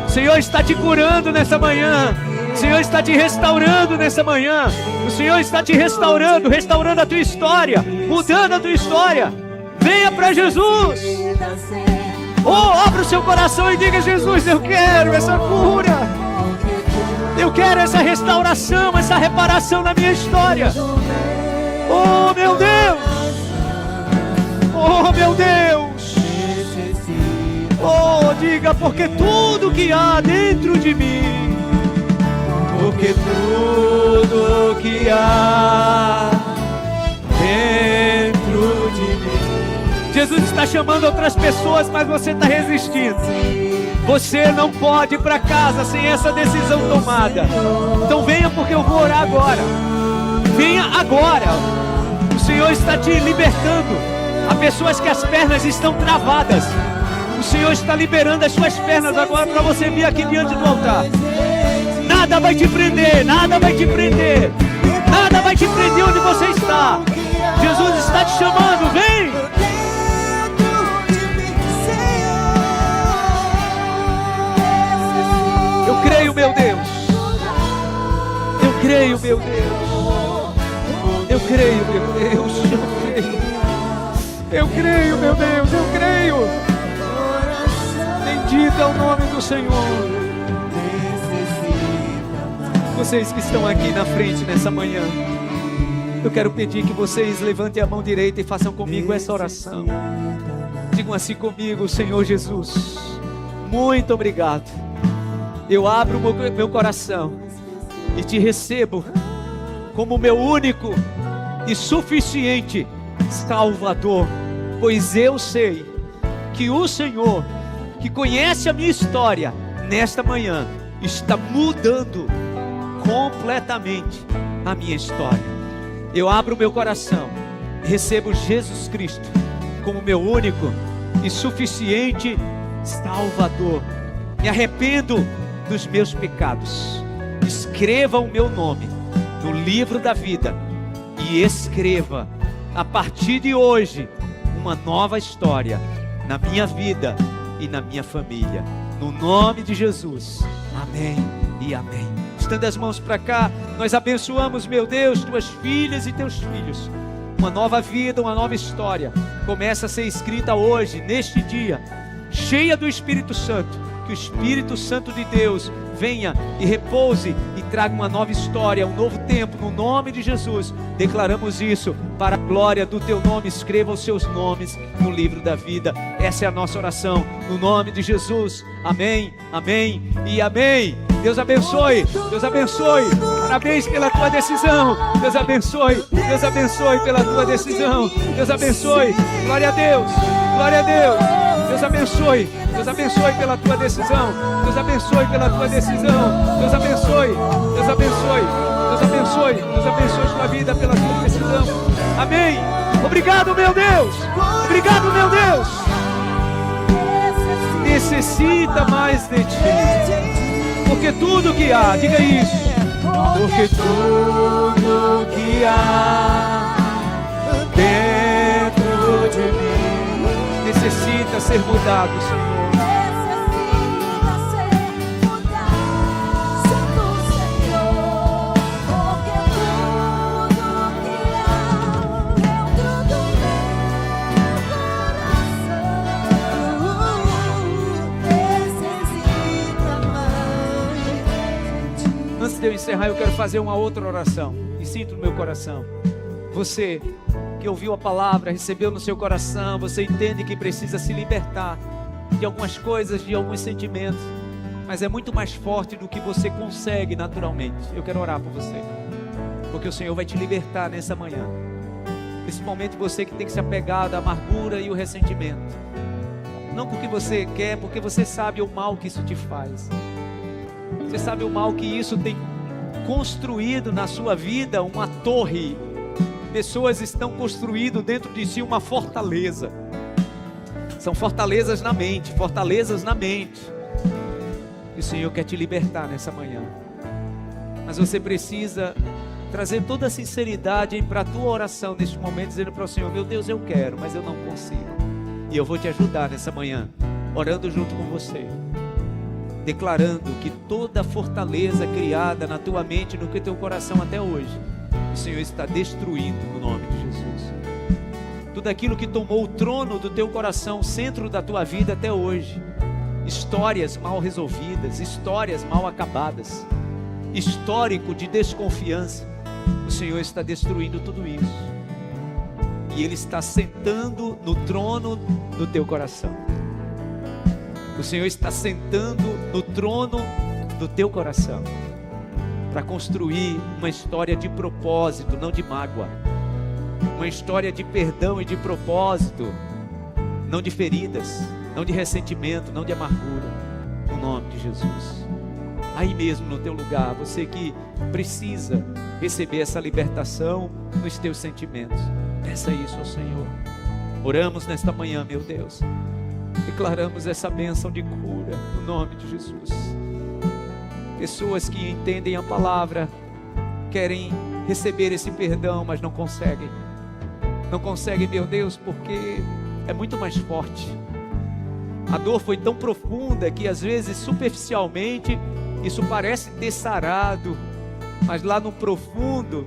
O Senhor está te curando nessa manhã. O Senhor está te restaurando nessa manhã. O Senhor está te restaurando, restaurando a tua história, mudando a tua história. Venha para Jesus. Oh, abra o seu coração e diga: Jesus, eu quero essa cura. Eu quero essa restauração, essa reparação na minha história. Oh, meu Deus. Oh, meu Deus. Oh, diga: porque tudo que há dentro de mim. Porque tudo que há dentro de Jesus está chamando outras pessoas, mas você está resistindo. Você não pode ir para casa sem essa decisão tomada. Então venha, porque eu vou orar agora. Venha agora. O Senhor está te libertando. Há pessoas que as pernas estão travadas. O Senhor está liberando as suas pernas agora para você vir aqui diante do altar. Nada vai te prender, nada vai te prender. Nada vai te prender onde você está. Jesus está te chamando, vem! Eu creio, meu Deus. Eu creio, meu Deus. Eu creio, meu Deus. Eu creio, meu Deus. Eu creio. Bendito é o nome do Senhor. Vocês que estão aqui na frente nessa manhã, eu quero pedir que vocês levantem a mão direita e façam comigo essa oração. Digam assim comigo: Senhor Jesus, muito obrigado. Eu abro meu coração e te recebo como meu único e suficiente Salvador, pois eu sei que o Senhor, que conhece a minha história, nesta manhã está mudando completamente a minha história. Eu abro meu coração, recebo Jesus Cristo como meu único e suficiente Salvador. Me arrependo dos meus pecados. Escreva o meu nome no livro da vida e escreva, a partir de hoje, uma nova história na minha vida e na minha família. No nome de Jesus. Amém e amém. Estenda as mãos para cá. Nós abençoamos, meu Deus, tuas filhas e teus filhos. Uma nova vida, uma nova história começa a ser escrita hoje, neste dia, cheia do Espírito Santo. Que o Espírito Santo de Deus venha e repouse e traga uma nova história, um novo tempo, no nome de Jesus. Declaramos isso para a glória do teu nome. Escreva os seus nomes no livro da vida. Essa é a nossa oração, no nome de Jesus. Amém, amém e amém. Deus abençoe, Deus abençoe. Parabéns pela tua decisão. Deus abençoe pela tua decisão. Deus abençoe. Glória a Deus, glória a Deus. Deus abençoe pela tua decisão. Deus abençoe pela tua decisão. Deus abençoe, Deus abençoe, Deus abençoe, Deus abençoe sua vida pela tua decisão. Amém. Obrigado, meu Deus. Obrigado, meu Deus. Necessita mais de ti, porque tudo que há, diga isso, porque tudo que há dentro de mim necessita ser mudado, Senhor. Antes de eu encerrar, eu quero fazer uma outra oração. E sinto no meu coração. Você que ouviu a palavra, recebeu no seu coração, você entende que precisa se libertar de algumas coisas, de alguns sentimentos, mas é muito mais forte do que você consegue naturalmente. Eu quero orar por você, porque o Senhor vai te libertar nessa manhã. Principalmente você que tem que se apegar da amargura e o ressentimento. Não porque você quer, porque você sabe o mal que isso te faz. Você sabe o mal que isso tem construído na sua vida, uma torre. Pessoas estão construindo dentro de si uma fortaleza. São fortalezas na mente, fortalezas na mente. E o Senhor quer te libertar nessa manhã. Mas você precisa trazer toda a sinceridade para a tua oração neste momento, dizendo para o Senhor: meu Deus, eu quero, mas eu não consigo. E eu vou te ajudar nessa manhã, orando junto com você, declarando que toda fortaleza criada na tua mente, no teu coração até hoje, o Senhor está destruindo no nome de Jesus. Tudo aquilo que tomou o trono do teu coração, o centro da tua vida até hoje, histórias mal resolvidas, histórias mal acabadas, histórico de desconfiança, o Senhor está destruindo tudo isso. E Ele está sentando no trono do teu coração. O Senhor está sentando no trono do teu coração para construir uma história de propósito, não de mágoa. Uma história de perdão e de propósito. não de feridas, não de ressentimento, não de amargura, no nome de Jesus. Aí mesmo no teu lugar, você que precisa receber essa libertação nos teus sentimentos, peça isso ao Senhor. Oramos nesta manhã, meu Deus, declaramos essa bênção de cura no nome de Jesus. Pessoas que entendem a palavra, querem receber esse perdão, mas não conseguem. Não conseguem, meu Deus, porque é muito mais forte. A dor foi tão profunda que às vezes superficialmente isso parece ter sarado, mas lá no profundo,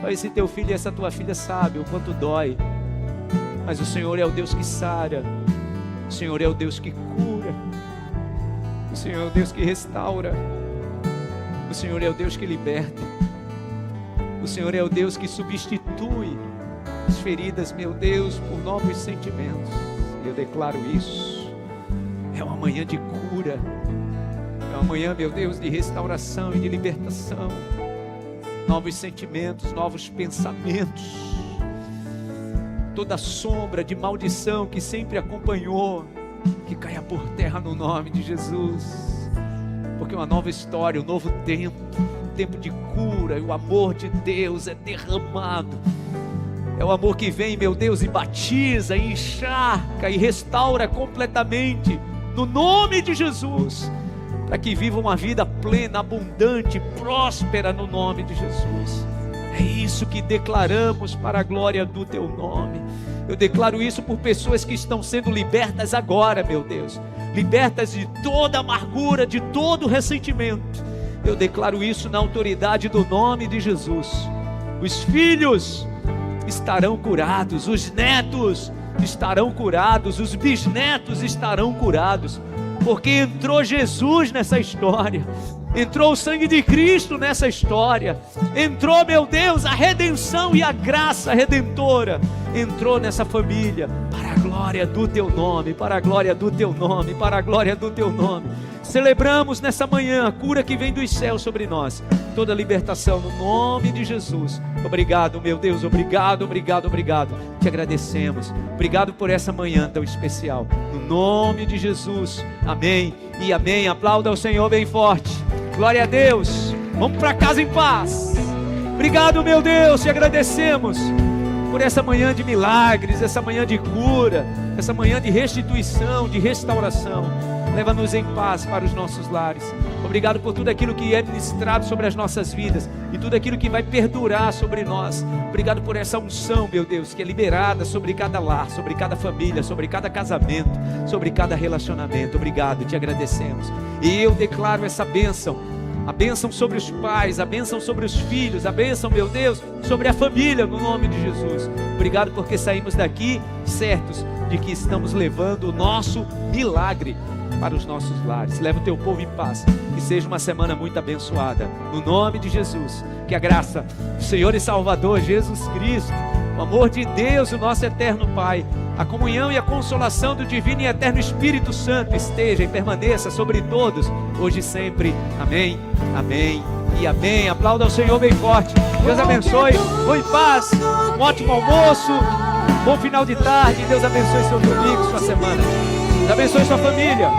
só esse teu filho e essa tua filha sabe o quanto dói. Mas o Senhor é o Deus que sara, o Senhor é o Deus que cura, o Senhor é o Deus que restaura, o Senhor é o Deus que liberta, o Senhor é o Deus que substitui as feridas, meu Deus, por novos sentimentos. Eu declaro isso. É uma manhã de cura, é uma manhã, meu Deus, de restauração e de libertação. Novos sentimentos, novos pensamentos. Toda sombra de maldição que sempre acompanhou, que caia por terra no nome de Jesus. Porque uma nova história, um novo tempo, um tempo de cura, e o amor de Deus é derramado. É o amor que vem, meu Deus, e batiza, e encharca, e restaura completamente, no nome de Jesus, para que viva uma vida plena, abundante, próspera no nome de Jesus. É isso que declaramos para a glória do teu nome. Eu declaro isso por pessoas que estão sendo libertas agora, meu Deus, libertas de toda amargura, de todo ressentimento. Eu declaro isso na autoridade do nome de Jesus. Os filhos estarão curados, os netos estarão curados, os bisnetos estarão curados, porque entrou Jesus nessa história, entrou o sangue de Cristo nessa história, entrou, meu Deus, a redenção e a graça redentora, entrou nessa família, para a glória do teu nome, para a glória do teu nome, para a glória do teu nome. Celebramos nessa manhã a cura que vem dos céus sobre nós, toda libertação no nome de Jesus. Obrigado, meu Deus, obrigado, obrigado, obrigado. Te agradecemos, obrigado por essa manhã tão especial, no nome de Jesus, amém e amém. Aplauda ao Senhor bem forte, glória a Deus. Vamos para casa em paz. Obrigado, meu Deus, te agradecemos por essa manhã de milagres, essa manhã de cura, essa manhã de restituição, de restauração. Leva-nos em paz para os nossos lares. Obrigado por tudo aquilo que é ministrado sobre as nossas vidas e tudo aquilo que vai perdurar sobre nós. Obrigado por essa unção, meu Deus, que é liberada sobre cada lar, sobre cada família, sobre cada casamento, sobre cada relacionamento. Obrigado, te agradecemos. E eu declaro essa bênção, a bênção sobre os pais, a bênção sobre os filhos, a bênção, meu Deus, sobre a família, no nome de Jesus. Obrigado porque saímos daqui certos de que estamos levando o nosso milagre para os nossos lares. Leva o teu povo em paz, que seja uma semana muito abençoada, no nome de Jesus. Que a graça do Senhor e Salvador Jesus Cristo, o amor de Deus, o nosso eterno Pai, a comunhão e a consolação do divino e eterno Espírito Santo esteja e permaneça sobre todos, hoje e sempre. Amém, amém e amém. Aplauda ao Senhor bem forte. Deus abençoe, vou em paz, um ótimo almoço, bom final de tarde. Deus abençoe seu domingo, sua semana. Deus abençoe sua família.